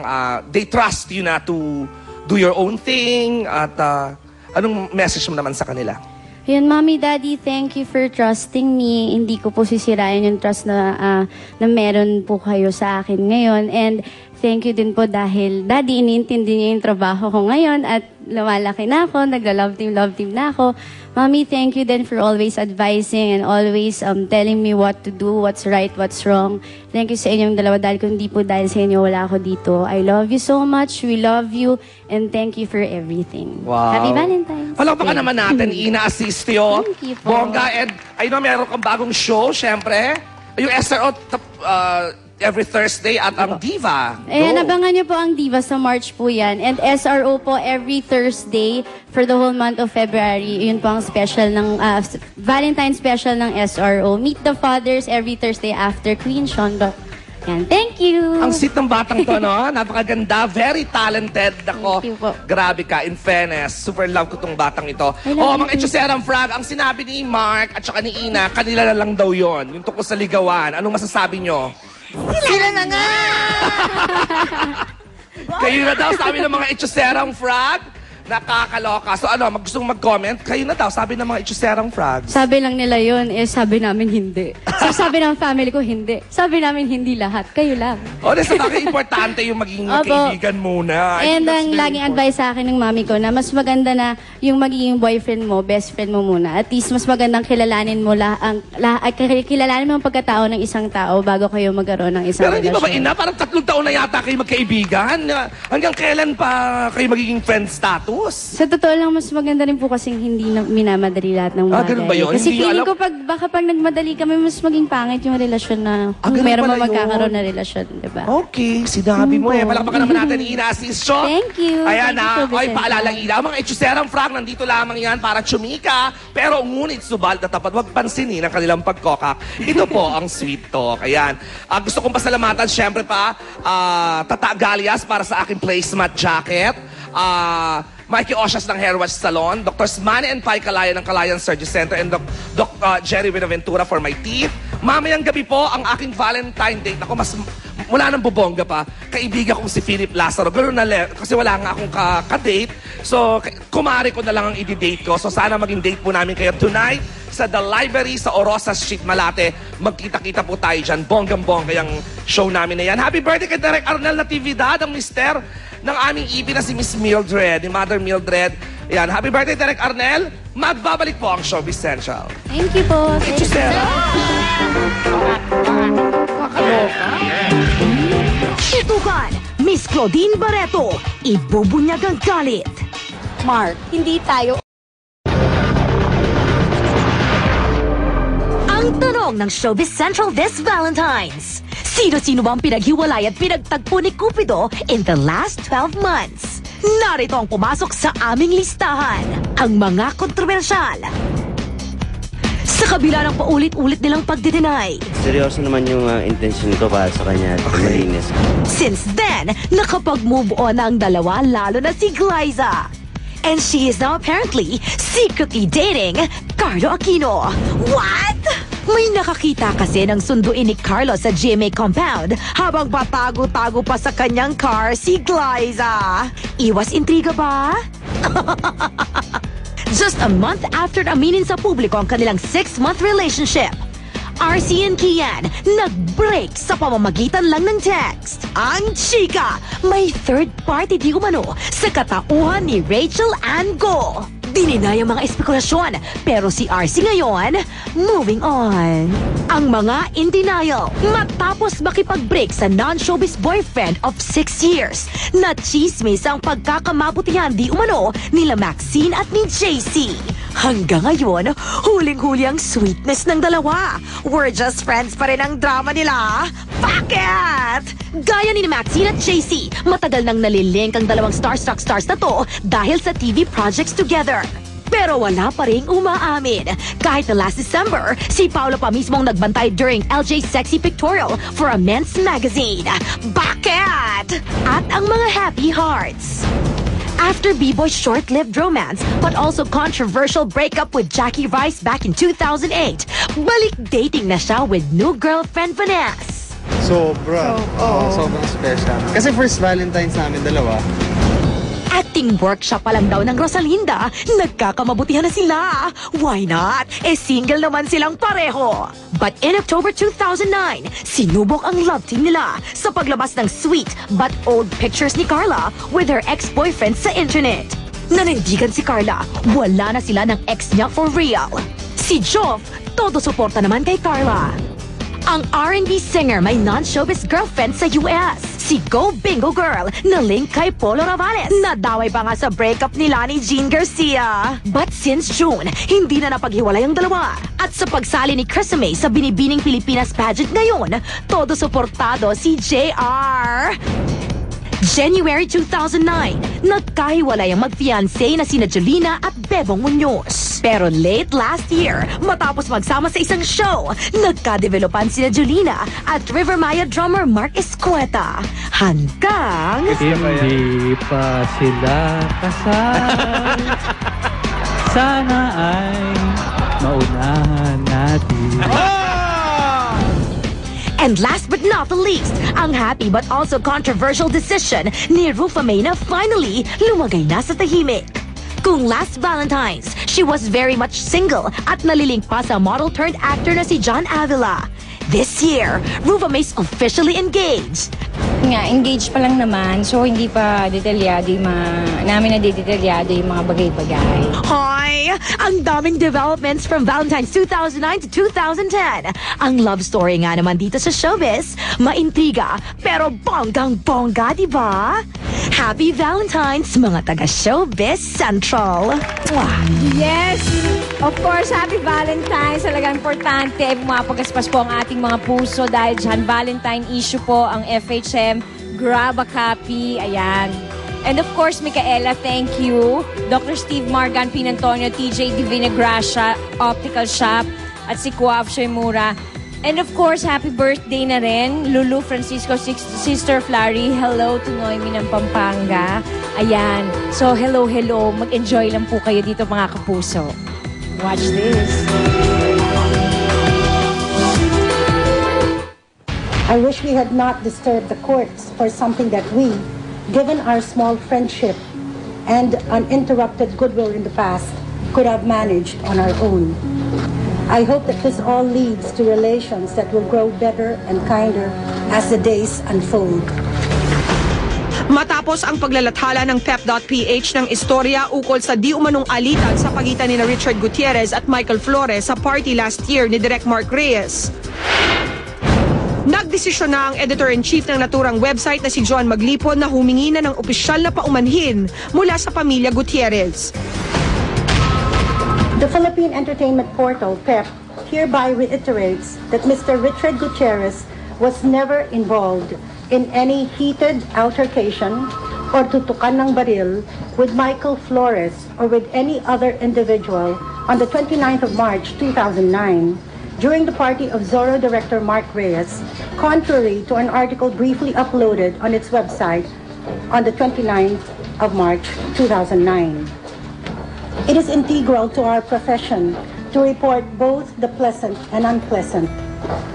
they trust you na to do your own thing. At anong message mo naman sa kanila? Yun, Mommy, Daddy, thank you for trusting me. Hindi ko po sisirain yung trust na meron po kayo sa akin ngayon. And thank you din po dahil, Daddy, iniintindi niyo yung trabaho ko ngayon at lumalaki na ako, nagla-love team na ako. Mommy, thank you then for always advising and always telling me what to do, what's right, what's wrong. Thank you sa inyong dalawa dahil kung di po dahil sa inyo, wala ako dito. I love you so much. We love you and thank you for everything. Wow. Happy Valentine's. Palakpakan naman natin, Ina Asistio. Thank you po. Bongga, and I know meron kang bagong show, syempre. Yung SRO every Thursday at ang Diva. Ayan, abangan niyo po ang Diva sa March po yan. And SRO po every Thursday for the whole month of February. Yun po ang special ng, Valentine special ng SRO. Meet the Fathers every Thursday after Queen Shonda. Yan, thank you! Ang sweet ng batang to, no? Napakaganda, very talented. Ako, Thank you po. grabe ka, in fairness. Super love ko tong batang ito. Mga Itchoserang Frog, ang sinabi ni Mark at saka ni Ina, kanila na lang daw yon, yung tungkol sa ligawan. Anong masasabi nyo? Sila na nga! Kayo na daw, sabi ng mga Itchoserang Frog. Nakakaloka. So gusto mong mag-comment? Kayo na daw, sabi ng mga Itchoserang Frogs. Sabi lang nila yun, sabi namin hindi. So sabi ng family ko, hindi. Sabi namin hindi lahat. Kayo lang. Sa bakit importante yung magiging magkaibigan muna. And ang laging advice sa akin ng mami ko na mas maganda na yung magiging boyfriend mo, best friend mo muna. At least mas magandang kilalanin mo kilalanin mo ang pagkatao ng isang tao bago kayo magkaroon ng isang Pero hindi ba relasyon. Parang 3 taon na yata kayo magkaibigan? Hanggang kailan pa kayo magiging friend status? Ayos! Sa totoo lang, mas maganda rin po kasing hindi na minamadali lahat ng bagay. Ganun ba yun? Kasi Hindi feeling alam- ko baka pag nagmadali kami, mas maging pangit yung relasyon na kung ganun meron pala mo magkakaroon yun. na relasyon, di ba? Okay, sinabi mo eh. Palakpakan naman natin ni Ina Asisio. Thank you. Ayan Thank you, na. Showbiz Oy, Central. paalala Ina. Mga etsuserang Frank, nandito lamang yan para tsumika. Pero ngunit subal na tapat, huwag pansinin ang kanilang pagkokak. Ito po ang Sweet Talk. Ayan. Gusto kong pasalamatan, syempre pa, Tata Galias para sa aking placemat jacket. Mikey Oshas ng Hair Wash Salon, Dr. Manny and Pai Calayan ng Calayan Surgery Center, and Doc Jerry Buenaventura for my teeth. Mamayang gabi po ang aking Valentine date. Ako, mas wala nang bubongga pa. Kaibigan kong si Philip Lazaro. Ganun na kasi wala nga akong ka-date. So, kumari ko na lang ang i-date ko. So, sana maging date po namin kayo tonight sa The Library sa Orosa Street, Malate. Magkita-kita po tayo dyan. Bonggang-bongga yung show namin na yan. Happy birthday kay Direk Arnel Natividad, ang mister ng aming EP na si Miss Mildred, ni Mother Mildred. Yan, happy birthday, Direk Arnel. Magbabalik po ang Showbiz Central. Thank you po. Thank you, Sarah. Tutukan, Miss Claudine Barreto, ibubunyag ang galit. Mark, hindi tayo... Ang tanong ng Showbiz Central this Valentine's. Sino-sino bang pinaghiwalay at pinagtagpo ni Cupido in the last 12 months? Narito ang pumasok sa aming listahan. Ang mga kontrobersyal. Sa kabila ng paulit-ulit nilang pagdideny. Seryoso naman yung intention ko para sa kanya at malinis. Since then, nakapag-move on na ang dalawa, lalo na si Glyza. And she is now apparently secretly dating Carlo Aquino. What? May nakakita kasi ng sunduin ni Carlo sa GMA compound habang patago-tago pa sa kanyang car si Glyza. Iwas intriga ba? Just a month after aminin sa publiko ang kanilang 6-month relationship, RC and Kian nag-break sa pamamagitan lang ng text. Ang chika, may third party di umano sa katauhan ni Rachel Ann Go. Dininay ang mga espekulasyon, pero si RC ngayon, moving on. Ang mga in denial, matapos makipag-break sa non-showbiz boyfriend of 6 years, na chismis ang pagkakamabutihan di umano nila Maxine at ni JC. Hanggang ngayon, huling-huli ang sweetness ng dalawa. We're just friends pa rin ang drama nila. Bakit? Gaya ni Maxine at JC, matagal nang nalilink ang dalawang starstruck stars na to dahil sa TV projects together. Pero wala pa rin umaamin. Kahit na last December, si Paolo pa mismong nagbantay during LJ Sexy Pictorial for a men's magazine. Bakit? At ang mga happy hearts. After B-Boy's short-lived romance but also controversial breakup with Jackie Rice back in 2008, balik dating na siya with new girlfriend Vanessa. Sobra. Sobrang special. Kasi first Valentine's namin dalawa. Acting workshop pa lang daw ng Rosalinda, nagkakamabutihan na sila. Why not? Single naman silang pareho. But in October 2009, sinubok ang love team nila sa paglabas ng sweet but old pictures ni Carla with her ex-boyfriend sa internet. Nanindigan si Carla, wala na sila ng ex niya for real. Si Joff, todo suporta naman kay Carla. Ang R&B singer may non-showbiz girlfriend sa US, si Go Bingo Girl, na link kay Polo Ravales. Nadaway pa nga sa breakup nila ni Jean Garcia. But since June, hindi na napaghiwalay ang dalawa. At sa pagsali ni Krissa May sa Binibining Pilipinas pageant ngayon, todo suportado si JR. January 2009, nagkahiwalay ang mag-fiancé na sina Jolina at Bebong Muñoz. Pero late last year, matapos magsama sa isang show, nagka-developan sina Jolina at River Maya drummer Mark Escueta. Hanggang... Hindi pa sila kasal. Sana ay maunahan natin. And last but not the least, ang happy but also controversial decision ni Rufa May na finally lumagay na sa tahimik. Kung last Valentine's, she was very much single at nalilink pa sa model-turned-actor na si John Avila. This year, Rufa May's officially engaged. Nga, engaged pa lang naman, so hindi pa detalyado yung namin na detalyado yung mga bagay-bagay. Hoy! Ang daming developments from Valentine's 2009 to 2010. Ang love story nga naman dito sa showbiz, maintriga, pero bonggang-bongga, di ba? Happy Valentine's, mga taga-Showbiz Central. Mwah! Yes! Of course, happy Valentine's. Talagang importante ay pumapagaspas po ang ating mga puso dahil dyan, Valentine issue po ang FHM. Grab a copy. Ayan. And of course, Micaela, thank you. Dr. Steve Margan Pinantonio, TJ Divina Gracia, Optical Shop, at si Kuaf Shoymura. And of course, happy birthday na rin, Lulu Francisco, Sister Flary. Hello to Noemi ng Pampanga. Ayan. So, hello. Mag-enjoy lang po kayo dito, mga kapuso. Watch this. I wish we had not disturbed the courts for something that we, given our small friendship and uninterrupted goodwill in the past, could have managed on our own. I hope that this all leads to relations that will grow better and kinder as the days unfold. Matapos ang paglalathala ng Pep.ph ng istorya ukol sa di umanong alitan sa pagitan ni Richard Gutierrez at Michael Flores sa party last year ni Direk Mark Reyes, nagdesisyon na ang editor-in-chief ng naturang website na si John Maglipon na humingi na ng opisyal na paumanhin mula sa pamilya Gutierrez. The Philippine Entertainment Portal, PEP, hereby reiterates that Mr. Richard Gutierrez was never involved in any heated altercation or tutukan ng baril with Michael Flores or with any other individual on the 29th of March 2009 during the party of Zorro director Mark Reyes, contrary to an article briefly uploaded on its website on the 29th of March 2009. It is integral to our profession to report both the pleasant and unpleasant.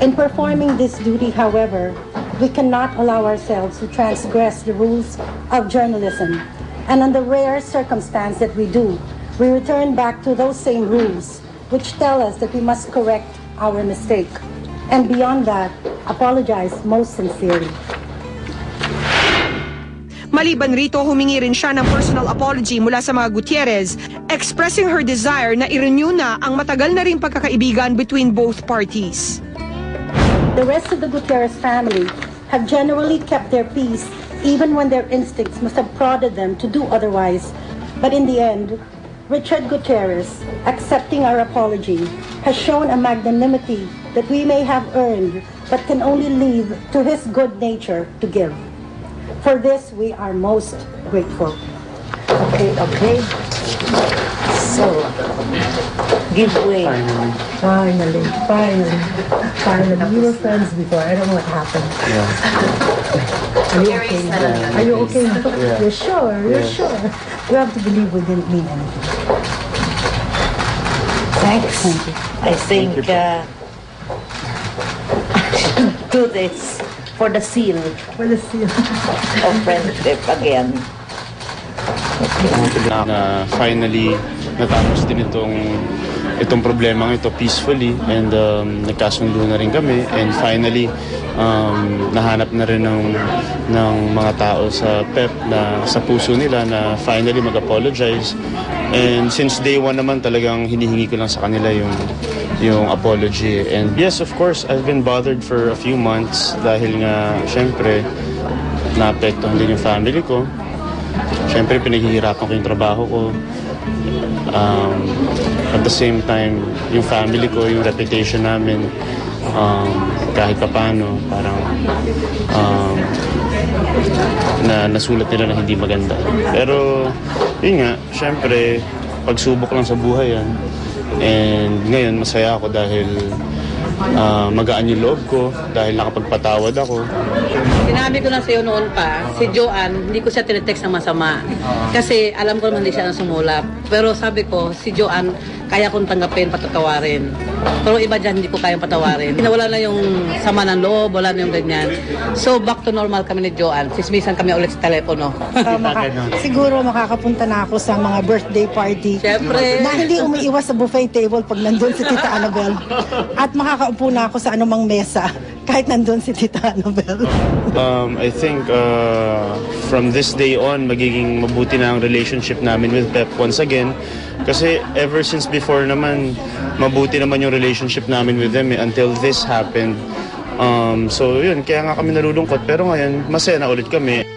In performing this duty, however, we cannot allow ourselves to transgress the rules of journalism. And on the rare circumstance that we do, we return back to those same rules, which tell us that we must correct our mistake. And beyond that, apologize most sincerely. Maliban rito, humingi rin siya ng personal apology mula sa mga Gutierrez, expressing her desire na i-renew na ang matagal na ring pagkakaibigan between both parties. The rest of the Gutierrez family have generally kept their peace even when their instincts must have prodded them to do otherwise. But in the end, Richard Gutierrez, accepting our apology, has shown a magnanimity that we may have earned but can only leave to his good nature to give. For this, we are most grateful. Okay. So, give way. Finally. We were friends before. I don't know what happened. Yeah. Are you okay now? Are you okay now? Yeah. You're sure? You're sure? You have to believe we didn't mean anything. Thanks. Thank you. I think do this for the seal. For the seal. Of friendship again. Na finally natapos din itong problema ito peacefully and nagkasundo na rin kami and finally nahanap na rin ng mga tao sa PEP na sa puso nila na finally mag-apologize. And since day one naman talagang hinihingi ko lang sa kanila yung apology. And yes, of course, I've been bothered for a few months dahil nga syempre naapektuhan din yung family ko. Syempre pinaghihirapan ko yung trabaho ko. At the same time, yung family ko, yung reputation namin, kahit papano, parang nasulat nila na hindi maganda. Pero, yun nga, syempre, pagsubok lang sa buhay yan. And ngayon, masaya ako dahil magaan yung loob ko, dahil nakapagpatawad ako. Sinabi ko na sa'yo noon pa, si Joanne, hindi ko siya tinetext ng masama. Kasi alam ko naman hindi siya nang sumulap. Pero sabi ko, si Joanne, kaya kong tanggapin, patatawarin. Pero iba dyan, hindi ko kayang patawarin. Wala na yung sama ng loob, wala na yung ganyan. So, back to normal kami ni Joanne. Sismisan kami ulit sa telepono. Siguro makakapunta na ako sa mga birthday party. Siyempre. Na hindi umiiwas sa buffet table pag nandun si Tita Annabel. At makakaupo na ako sa anumang mesa kahit nandun si Tita Annabel. I think from this day on, magiging mabuti na ang relationship namin with Pep once again. Kasi ever since before naman, mabuti naman yung relationship namin with them until this happened. So yun, kaya nga kami nalulungkot. Pero ngayon, masaya na ulit kami.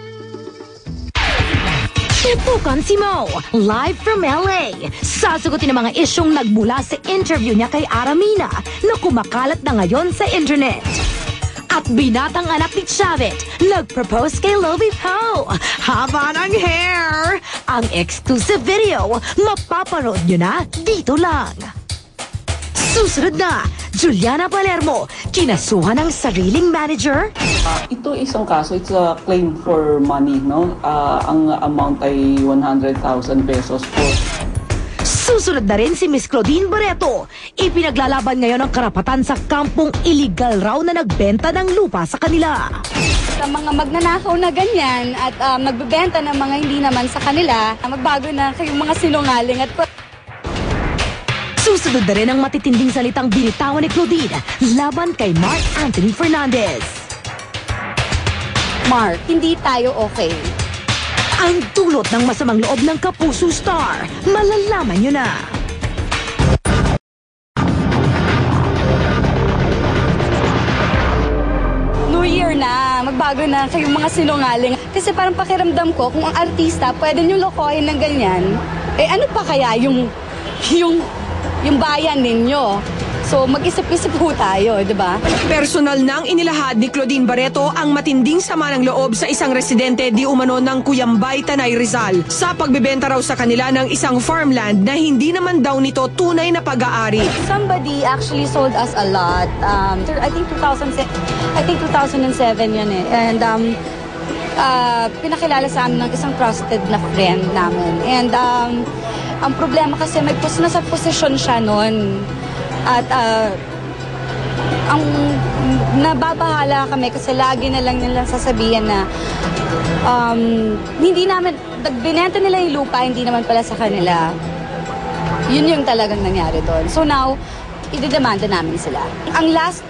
Tutukan si Mo, live from LA. Sasagutin ang mga isyong nagmula sa interview niya kay Aramina na kumakalat na ngayon sa internet. At binatang anak ni Chavit, nag-propose kay Lovie Poe. Haba ng hair! Ang exclusive video, mapapanood nyo na dito lang. Susunod na, Juliana Palermo, kinasuhan ng sariling manager. Ito isang kaso, it's a claim for money, no? Ang amount ay 100,000 pesos po. Susunod na rin si Miss Claudine Barreto. Ipinaglalaban ngayon ang karapatan sa kampong illegal raw na nagbenta ng lupa sa kanila. Sa mga magnanakaw na ganyan at magbebenta ng mga hindi naman sa kanila, magbago na kayong mga sinungaling at susunod na rin ang matitinding salitang binitawan ni Claudine laban kay Mark Anthony Fernandez. Mark, hindi tayo okay. Ang dulot ng masamang loob ng Kapuso Star, malalaman nyo na. New Year na, magbago na kayong mga sinungaling. Kasi parang pakiramdam ko, kung ang artista pwede nyo lokohin ng ganyan, eh ano pa kaya yung bayan ninyo? So mag-isip-isip po tayo, di ba? Personal nang inilahad ni Claudine Barreto ang matinding sama ng loob sa isang residente di umano ng Cuyambay, Tanay, Rizal sa pagbebenta raw sa kanila ng isang farmland na hindi naman daw nito tunay na pag-aari. Somebody actually sold us a lot. I think 2007 yan eh. And pinakilala sa amin ng isang trusted na friend namin. And ang problema kasi nasa posisyon siya noon. At ang nababahala kami kasi lagi na lang nilang sasabihin na hindi namin, binenta nila yung lupa, hindi naman pala sa kanila. Yun yung talagang nangyari doon. So now, idedemanda namin sila. Ang last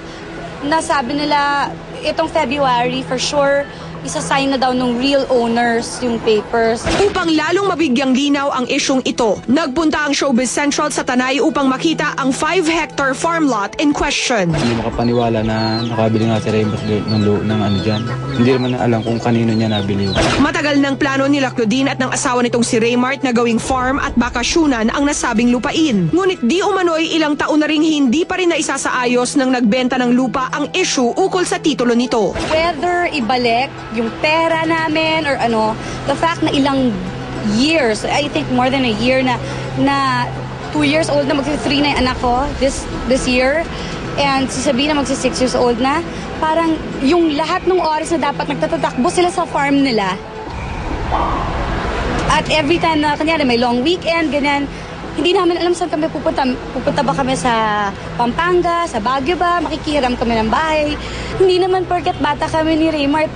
na sabi nila, itong February, for sure, isa-sign na daw ng real owners yung papers. Upang lalong mabigyang linaw ang isyong ito, nagpunta ang Showbiz Central sa Tanay upang makita ang 5-hectare farm lot in question. Hindi makapaniwala na nakabili nga si Raymond ng ano dyan. Hindi naman na alam kung kanino niya nabili. Matagal ng plano nila Claudine at ng asawa nitong si Raymart na gawing farm at bakasyunan ang nasabing lupain. Ngunit di umano'y ilang taon na ring hindi pa rin naisasaayos ng nagbenta ng lupa ang issue ukol sa titulo nito. Whether ibalik yung pera namin or ano, the fact na ilang years, I think more than a year na 2 years old na magsi-3 na yung anak ko this year, and sasabihin na magsi-6 years old na, parang yung lahat ng oras na dapat nagtatatakbo sila sa farm nila. At every time na kanyari may long weekend, ganyan, hindi namin alam saan kami pupunta. Pupunta ba kami sa Pampanga, sa Baguio ba? Makikihiram kami ng bahay. Hindi naman porket bata kami ni Raymart,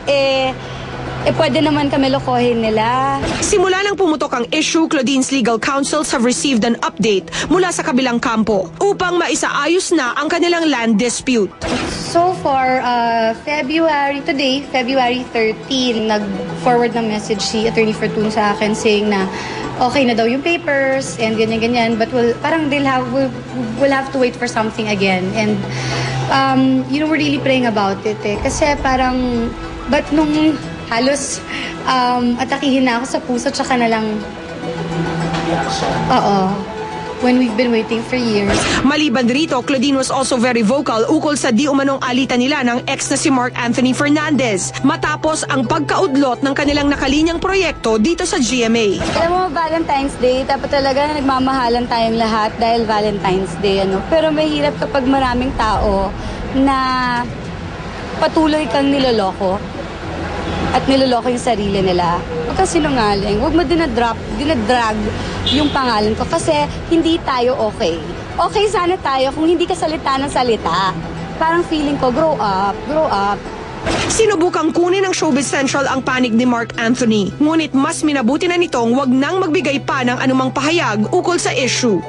pwede naman kami lokohin nila. Simula nang pumutok ang issue, Claudine's legal counsels have received an update mula sa kabilang kampo upang maisaayos na ang kanilang land dispute. So far, February 13, nag-forward ng message si Attorney Fortune sa akin saying na okay na daw yung papers and ganyan-ganyan, but we'll have to wait for something again. And we're really praying about it kasi parang, but nung halos atakihin na ako sa puso, tsaka na lang, when we've been waiting for years. Maliban rito, Claudine was also very vocal ukol sa di umanong alitan nila ng ex na si Mark Anthony Fernandez matapos ang pagkaudlot ng kanilang nakalinyang proyekto dito sa GMA. Alam mo, Valentine's Day, dapat talaga nagmamahalan tayong lahat dahil Valentine's Day. Pero mahirap kapag maraming tao na patuloy kang niloloko at niloloko yung sarili nila. Huwag kang sinungaling. Huwag mo dinadrag yung pangalan ko kasi hindi tayo okay. Okay sana tayo kung hindi ka salita ng salita. Parang feeling ko, grow up. Sinubukang kunin ng Showbiz Central ang panig ni Mark Anthony. Ngunit mas minabuti na nitong wag nang magbigay pa ng anumang pahayag ukol sa issue.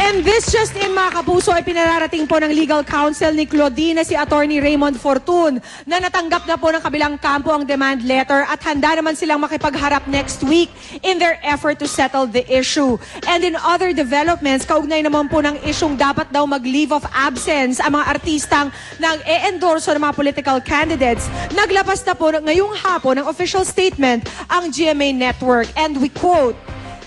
And this just in, mga kapuso, ay pinararating po ng legal counsel ni Claudine na si Attorney Raymond Fortun na natanggap na po ng kabilang kampo ang demand letter at handa naman silang makipagharap next week in their effort to settle the issue. And in other developments, kaugnay naman po ng isyung dapat daw mag-leave of absence ang mga artistang nag-e-endorso ng mga political candidates, naglabas na po ngayong hapon ng official statement ang GMA Network. And we quote,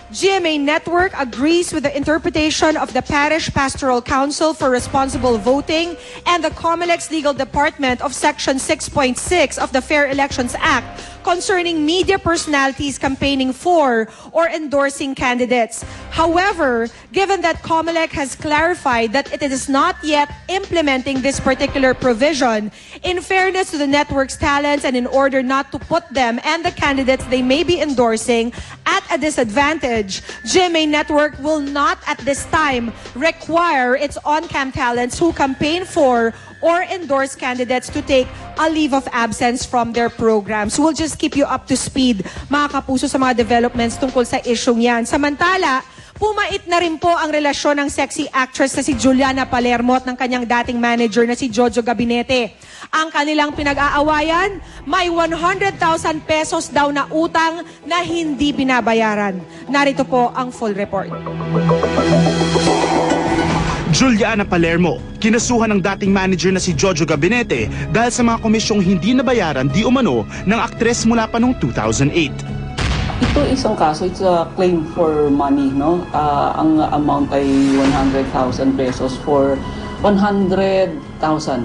GMA Network agrees with the interpretation of the Parish Pastoral Council for Responsible Voting and the COMELEC's Legal Department of Section 6.6 of the Fair Elections Act concerning media personalities campaigning for or endorsing candidates. However, given that COMELEC has clarified that it is not yet implementing this particular provision, in fairness to the network's talents and in order not to put them and the candidates they may be endorsing at a disadvantage, GMA Network will not at this time require its on-cam talents who campaign for or endorse candidates to take a leave of absence from their programs. We'll just keep you up to speed, mga kapuso, sa mga developments tungkol sa isyong yan. Samantala, pumait na rin po ang relasyon ng sexy actress na si Juliana Palermo at ng kanyang dating manager na si Jojo Gabinete. Ang kanilang pinag-aawayan, may 100,000 pesos daw na utang na hindi binabayaran. Narito po ang full report. Juliana Palermo, kinasuhan ng dating manager na si Jojo Gabinete dahil sa mga komisyong hindi nabayaran di umano ng aktres mula pa noong 2008. Ito isang kaso, it's a claim for money, no? Ang amount ay 100,000 pesos for 100,000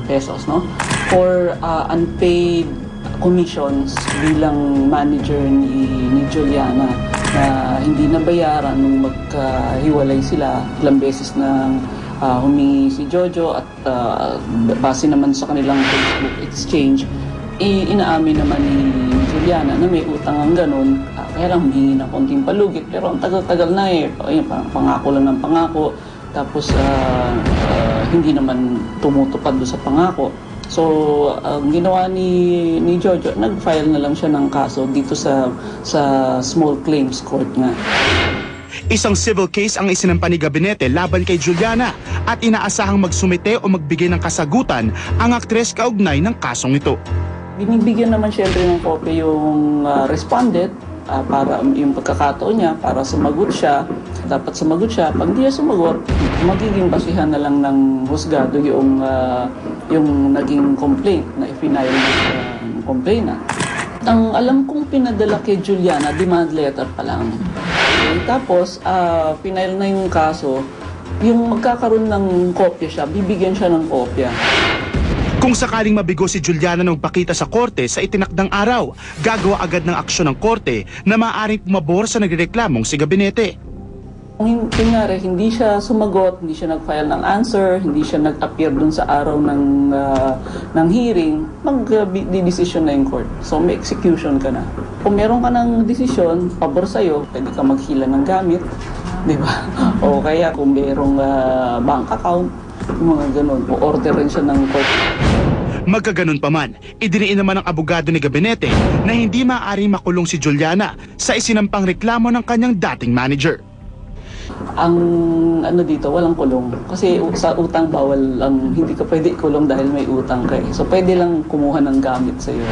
pesos, no? For unpaid commissions bilang manager ni Juliana na hindi nabayaran nung magkahiwalay sila. Ilang beses na humingi si Jojo at base naman sa kanilang Facebook exchange, inaamin naman ni Juliana na may utang ang ganun, kaya lang humingi ng konting palugit, pero ang tagal-tagal na pangako lang ng pangako, tapos hindi naman tumutupad doon sa pangako. So, ang ginawa ni Jojo, nag-file na lang siya ng kaso dito sa small claims court nga. Isang civil case ang isinampa ni Gabinete laban kay Juliana at inaasahang magsumite o magbigay ng kasagutan ang aktres kaugnay ng kasong ito. Binibigyan naman siyempre ng kopya yung respondent para yung pagkakataon niya para sumagot siya. Dapat sumagot siya. Pag di siya sumagot, magiging basihan na lang ng husgado yung naging complaint na i-file ng complainant. Ang alam kong pinadala kay Juliana, demand letter pa lang. Tapos, final na yung kaso, yung magkakaroon ng kopya siya, bibigyan siya ng kopya. Kung sakaling mabigo si Juliana nang pakita sa korte sa itinakdang araw, gagawa agad ng aksyon ng korte na maaaring pumabor sa nagreklamong si Gabinete. Kung hindi siya sumagot, hindi siya nag-file ng answer, hindi siya nag-appear dun sa araw ng hearing, mag-decision na yung court. So may execution ka na. Kung meron ka ng decision, pabor sa'yo, pwede ka maghila ng gamit, di ba? O kaya kung merong bank account, yung mga ganun, o order rin siya ng court. Magkaganon pa man, idiniin naman ng abogado ni Gabinete na hindi maaaring makulong si Juliana sa isinampang reklamo ng kanyang dating manager. Ang dito, walang kulong. Kasi sa utang bawal, hindi ka pwede kulong dahil may utang ka. So pwede lang kumuha ng gamit sa iyo.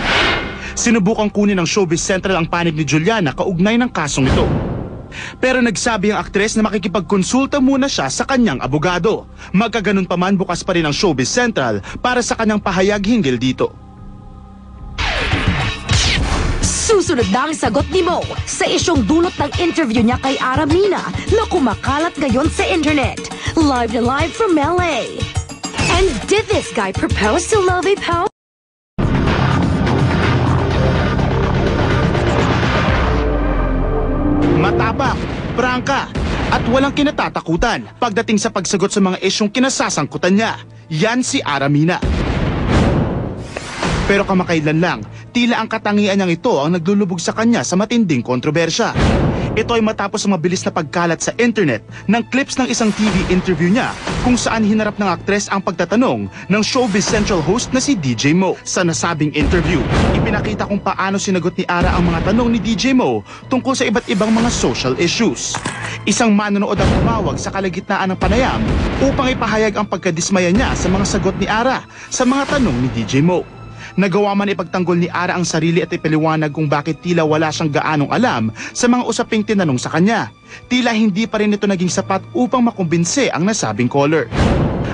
Sinubukang kunin ng Showbiz Central ang panig ni Juliana kaugnay ng kasong ito. Pero nagsabi ang aktres na makikipagkonsulta muna siya sa kanyang abogado. Magkaganon pa man, bukas pa rin ang Showbiz Central para sa kanyang pahayag hinggil dito. Susunod na ang sagot ni Mo sa isyong dulot ng interview niya kay Aramina na kumakalat ngayon sa internet. Live na live from LA. And did this guy propose to Lovey Poe? Matapang, prangka, at walang kinatatakutan pagdating sa pagsagot sa mga isyong kinasasangkutan niya. Yan si Aramina. Pero kamakailan lang, tila ang katangian niyang ito ang naglulubog sa kanya sa matinding kontrobersya. Ito ay matapos ang mabilis na pagkalat sa internet ng clips ng isang TV interview niya kung saan hinarap ng aktres ang pagtatanong ng Showbiz Central host na si DJ Mo. Sa nasabing interview, ipinakita kung paano sinagot ni Ara ang mga tanong ni DJ Mo tungkol sa iba't ibang mga social issues. Isang manonood ang tumawag sa kalagitnaan ng panayam upang ipahayag ang pagkadismaya niya sa mga sagot ni Ara sa mga tanong ni DJ Mo. Nagawa man ipagtanggol ni Ara ang sarili at ipaliwanag kung bakit tila wala siyang gaanong alam sa mga usaping tinanong sa kanya. Tila hindi pa rin ito naging sapat upang makumbinse ang nasabing caller.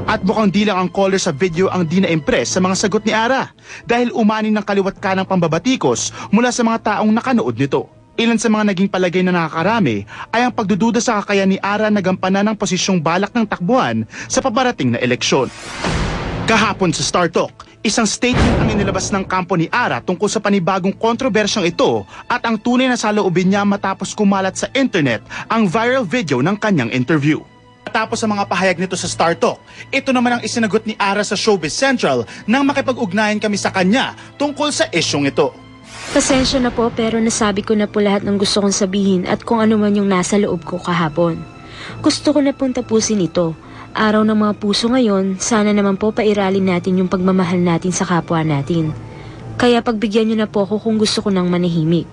At mukhang di lang ang caller sa video ang di na-impress sa mga sagot ni Ara dahil umanin ng kaliwat kanang pambabatikos mula sa mga taong nakanood nito. Ilan sa mga naging palagay na nakakarami ay ang pagdududa sa kakayahan ni Ara na gampanan ng posisyong balak ng takbuhan sa paparating na eleksyon. Kahapon sa Star Talk, isang statement ang inilabas ng kampo ni Ara tungkol sa panibagong kontrobersyang ito at ang tunay na saloobin niya matapos kumalat sa internet ang viral video ng kanyang interview. Matapos ang mga pahayag nito sa Star Talk, ito naman ang isinagot ni Ara sa Showbiz Central nang makipag-ugnayan kami sa kanya tungkol sa isyong ito. Pasensya na po pero nasabi ko na po lahat ng gusto kong sabihin at kung ano man yung nasa loob ko kahapon. Gusto ko na pong tapusin ito. Araw ng mga puso ngayon, sana naman po pairalin natin yung pagmamahal natin sa kapwa natin. Kaya pagbigyan niyo na po ako kung gusto ko nang manahimik.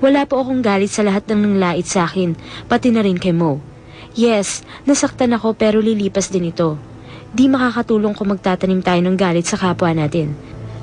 Wala po akong galit sa lahat ng nanglait sa akin, pati na rin kay Mo. Yes, nasaktan ako pero lilipas din ito. Di makakatulong kung magtatanim tayo ng galit sa kapwa natin.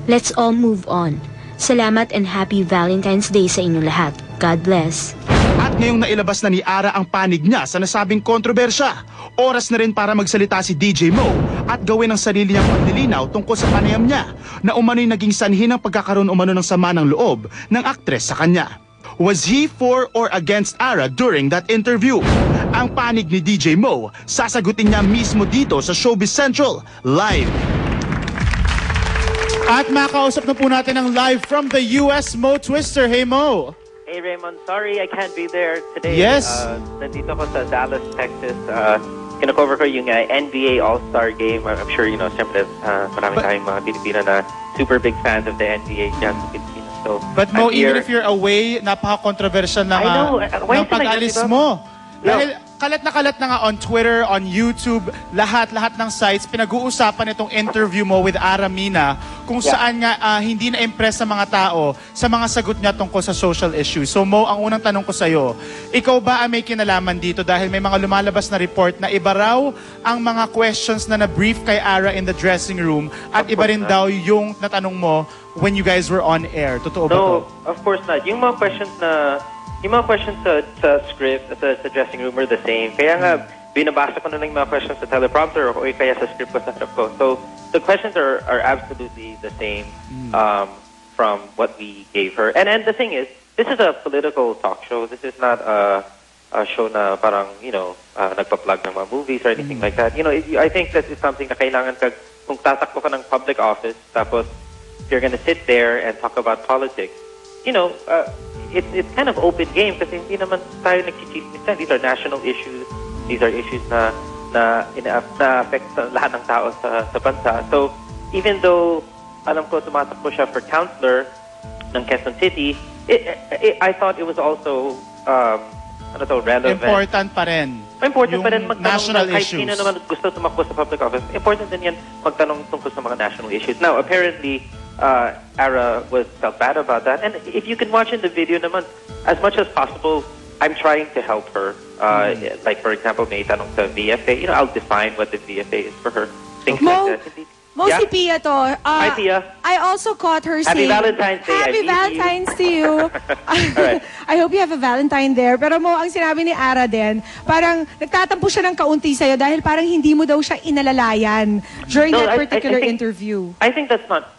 Let's all move on. Salamat and happy Valentine's Day sa inyong lahat. God bless. At ngayong nailabas na ni Ara ang panig niya sa nasabing kontrobersya, oras na rin para magsalita si DJ Mo at gawin ang sarili niyang paglilinaw tungkol sa panayam niya na umano'y naging sanhi ng pagkakaroon umano ng sama ng loob ng aktres sa kanya. Was he for or against Ara during that interview? Ang panig ni DJ Mo, sasagutin niya mismo dito sa Showbiz Central Live. At makausap na po natin ang live from the US, Mo Twister. Hey Mo! Hey Raymond, sorry I can't be there today. Yes. Nandito ko sa Dallas, Texas. Kinakover ko yung NBA All-Star Game. I'm sure you know, siyempre marami tayong mga Pilipino na super big fans of the NBA dyan sa Pilipinas. So, But Mo, even if you're away, napaka-controversial na ng pag-alis mo. Dahil kalat na nga on Twitter, on YouTube, lahat ng sites, pinag-uusapan itong interview mo with Ara Mina kung saan nga hindi na-impress sa mga tao sa mga sagot niya tungkol sa social issues. So Mo, ang unang tanong ko sa'yo, ikaw ba may kinalaman dito dahil may mga lumalabas na report na iba raw ang mga questions na na-brief kay Ara in the dressing room at iba rin daw yung natanong mo when you guys were on air. Totoo ba to? No, of course not. Yung mga questions sa script, sa dressing room are the same. Kaya nga, binabasa ko na lang yung mga questions sa teleprompter o kaya sa script ko sa harap ko. So, the questions are absolutely the same from what we gave her. And the thing is, this is a political talk show. This is not a show na parang, nagpa-plug ng mga movies or anything like that. I think that is something na kailangan kung tatakbo ka ng public office, tapos you're gonna sit there and talk about politics, it's kind of open game kasi hindi naman tayo nagchichismis. These are national issues. These are issues na affect lahat ng tao sa bansa. So, even though alam ko tumatakbo siya for councilor ng Quezon City, I thought it was also relevant. Important pa rin. Important pa rin magtanong kahit sino naman gusto tumakbo sa public office. Important din yan magtanong tungkol sa mga national issues. Now, apparently, Ara felt bad about that. And if you can watch in the video naman, as much as possible, I'm trying to help her. Like, for example, may tanong sa VFA. I'll define what the VFA is for her. Things like that. Mo, si Pia to. Hi, Pia. I also caught her Happy saying... Valentine's Day. Happy Valentine's to you. Right. I hope you have a Valentine there. Pero Mo, ang sinabi ni Ara din, parang nagtatampo siya ng kaunti sa'yo dahil parang hindi mo daw siya inalalayan during that particular interview. I think that's not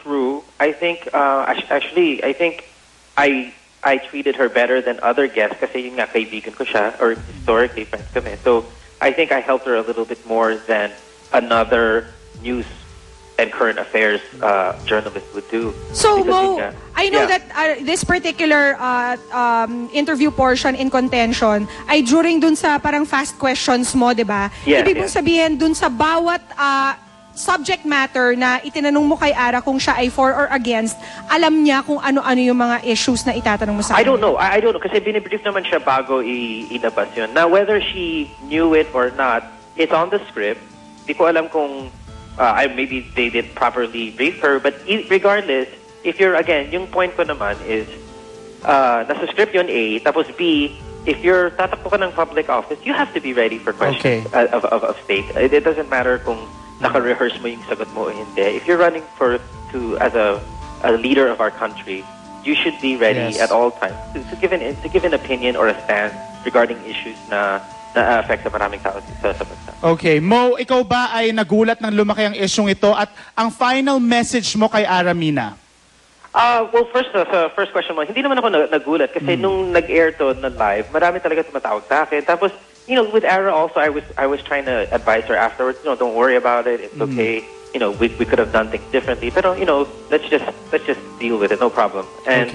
true. I think, actually, I think I treated her better than other guests kasi yung nga kaibigan ko siya, or historically friends kami. So, I think I helped her a little bit more than another news and current affairs journalist would do. So Mo, I know that this particular interview portion in contention ay during dun sa parang fast questions mo, di ba? Yeah, Ibig mong sabihin dun sa bawat subject matter na itinanong mo kay Ara kung siya ay for or against, alam niya kung ano-ano yung mga issues na itatanong mo sa I don't know. I don't know. Kasi binibrief naman siya bago ilabas yun. Now, whether she knew it or not, it's on the script. Di ko alam kung maybe they did properly brief her. But regardless, if you're, again, yung point ko naman is, nasa script yun A, tapos B, if you're tatakbo ka ng public office, you have to be ready for questions of state. It doesn't matter kung naka-rehearse mo yung sagot mo o hindi. If you're running as a leader of our country, you should be ready at all times to give an opinion or a stand regarding issues na affect sa maraming tao sa bansa. Okay, Mo, ikaw ba ay nagulat nang lumaki ang isyong ito at ang final message mo kay Aramina? Well, first question mo, hindi naman ako nagulat kasi nung nag-air to na live, marami talaga tumatawag sa akin. Tapos, you know, with Ara also, I was trying to advise her afterwards, you know, don't worry about it, it's okay. You know, we could have done things differently. Pero, you know, let's just deal with it, no problem. And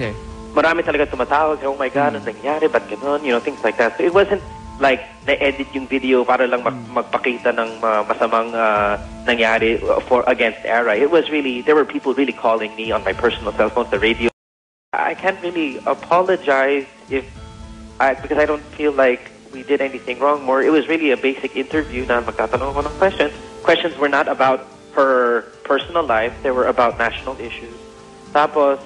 marami talaga tumatawag, oh my God, ano nangyari, ba't ganun, you know, things like that. So it wasn't like na-edit yung video para lang magpakita ng masamang nangyari against Ara. It was really, there were people really calling me on my personal cell phone, the radio. I can't really apologize because I don't feel like we did anything wrong. More, it was really a basic interview na magtatanong ako ng questions. Questions were not about her personal life. They were about national issues. Tapos,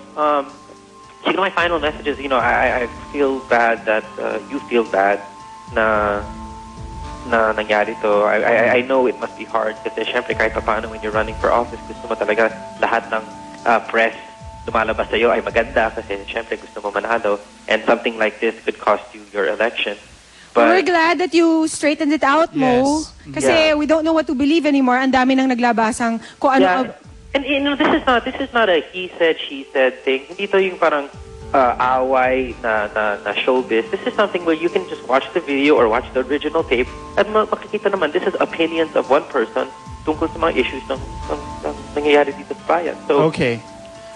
you know, my final message is, you know, I feel bad that you feel bad na nangyari to. I know it must be hard kasi syempre kahit paano when you're running for office, gusto mo talaga lahat ng press lumalabas sa'yo ay maganda kasi syempre gusto mo manalo, and something like this could cost you your election. But we're glad that you straightened it out, Mo. Kasi we don't know what to believe anymore. Ang dami nang naglabasang kung ano. And you know, this is not a he said, she said thing. Hindi to yung parang away na showbiz. This is something where you can just watch the video or watch the original tape at makikita naman this is opinions of one person tungkol sa mga issues ng nangyayari dito sa bayan. So, okay.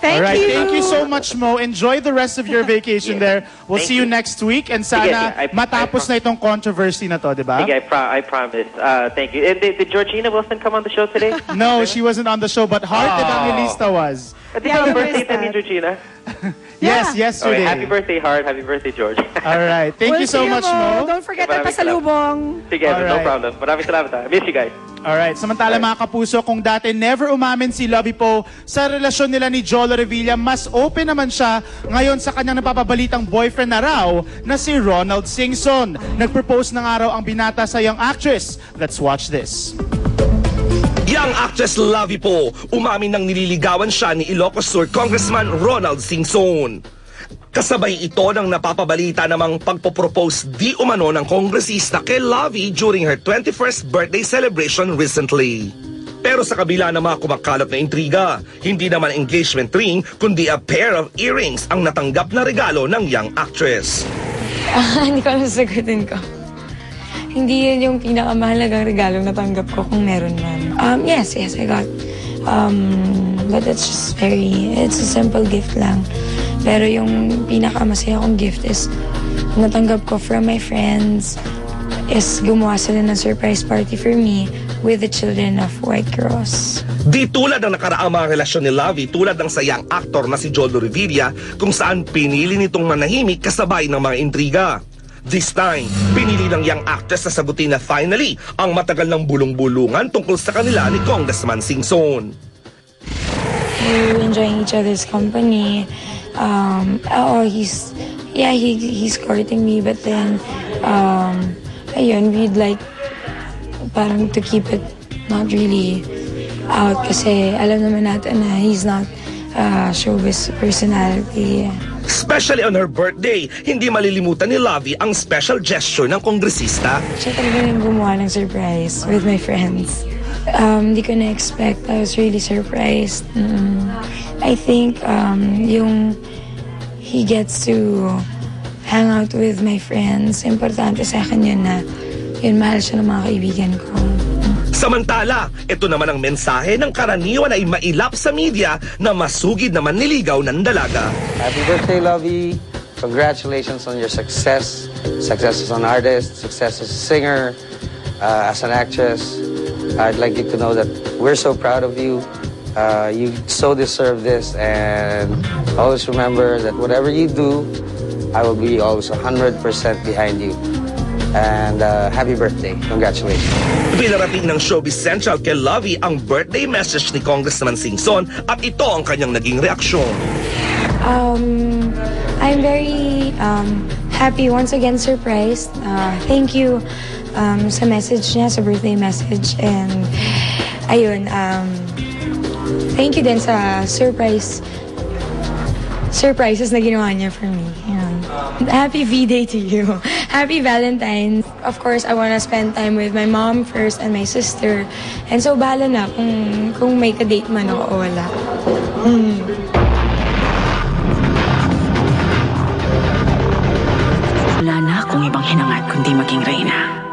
Thank you so much, Mo. Enjoy the rest of your vacation there. We'll see you next week, and sana matapos na itong controversy na to, di ba? I promise. Thank you. And did Georgina Wilson come on the show today? No, she wasn't on the show, but Heart Evangelista was. Did you have a birthday to Georgina? Yes, yesterday. Okay, happy birthday, Heart. Happy birthday, George. All right. Thank you so much, Mo. Don't forget to pasalubong. Sige, no problem. Maraming salamat. I miss you guys. Alright, samantala mga kapuso, kung dati never umamin si Lovie Poe sa relasyon nila ni Jolo Revilla, mas open naman siya ngayon sa kanyang napapabalitang boyfriend na raw na si Ronald Singson. Nag-propose na nga raw ang binata sa young actress. Let's watch this. Young actress Lovie Poe, umamin ng nililigawan siya ni Ilocos Sur Congressman Ronald Singson. Kasabay ito ng napapabalita namang pagpopropose di umano ng kongresista kay Lovie during her 21st birthday celebration recently. Pero sa kabila ng mga kumakalat na intriga, hindi naman engagement ring kundi a pair of earrings ang natanggap na regalo ng young actress. Hindi ko alam sagutin ko. Hindi yun yung pinakamahalagang regalo natanggap ko kung meron man. Yes, I got. But it's just it's a simple gift lang. Pero yung pinakamasaya kong gift is natanggap ko from my friends is gumawa sila ng surprise party for me with the children of White Cross. Di tulad ng nakaraang mga relasyon ni Lovie tulad ng sayang aktor na si Jolo Revilla kung saan pinili nitong manahimik kasabay ng mga intriga. This time, pinili ng young actress na sagutin na finally ang matagal ng bulong-bulungan tungkol sa kanila ni Congressman Singson. We're enjoying each other's company. He's courting me, but then, ayun, we'd like parang to keep it not really out kasi alam naman natin na he's not showbiz personality. Especially on her birthday, hindi malilimutan ni Lovie ang special gesture ng kongresista. Siya talaga yung gumawa ng surprise with my friends. Hindi ko na-expect. I was really surprised. I think yung he gets to hang out with my friends. Importante sa akin yun na yun, mahal siya ng mga kaibigan ko. Samantala, ito naman ang mensahe ng karaniwan ay mailap sa media na masugid naman niligaw ng dalaga. Happy birthday, Lovie. Congratulations on your success. Success as an artist, success as a singer, as an actress. I'd like you to know that we're so proud of you. You so deserve this, and always remember that whatever you do, I will be always 100% behind you. And happy birthday. Congratulations. Pinarating ng Showbiz Central kay Lovie ang birthday message ni Congressman Singson at ito ang kanyang naging reaksyon. I'm very happy, once again surprised. Thank you sa message niya, sa birthday message. And ayun, thank you din sa surprises na ginawa niya for me. Happy V-Day to you. Happy Valentine's. Of course, I want to spend time with my mom first and my sister. And so, bahala na kung may ka-date man ako o wala. Wala na akong ibang hinangad kundi maging reyna.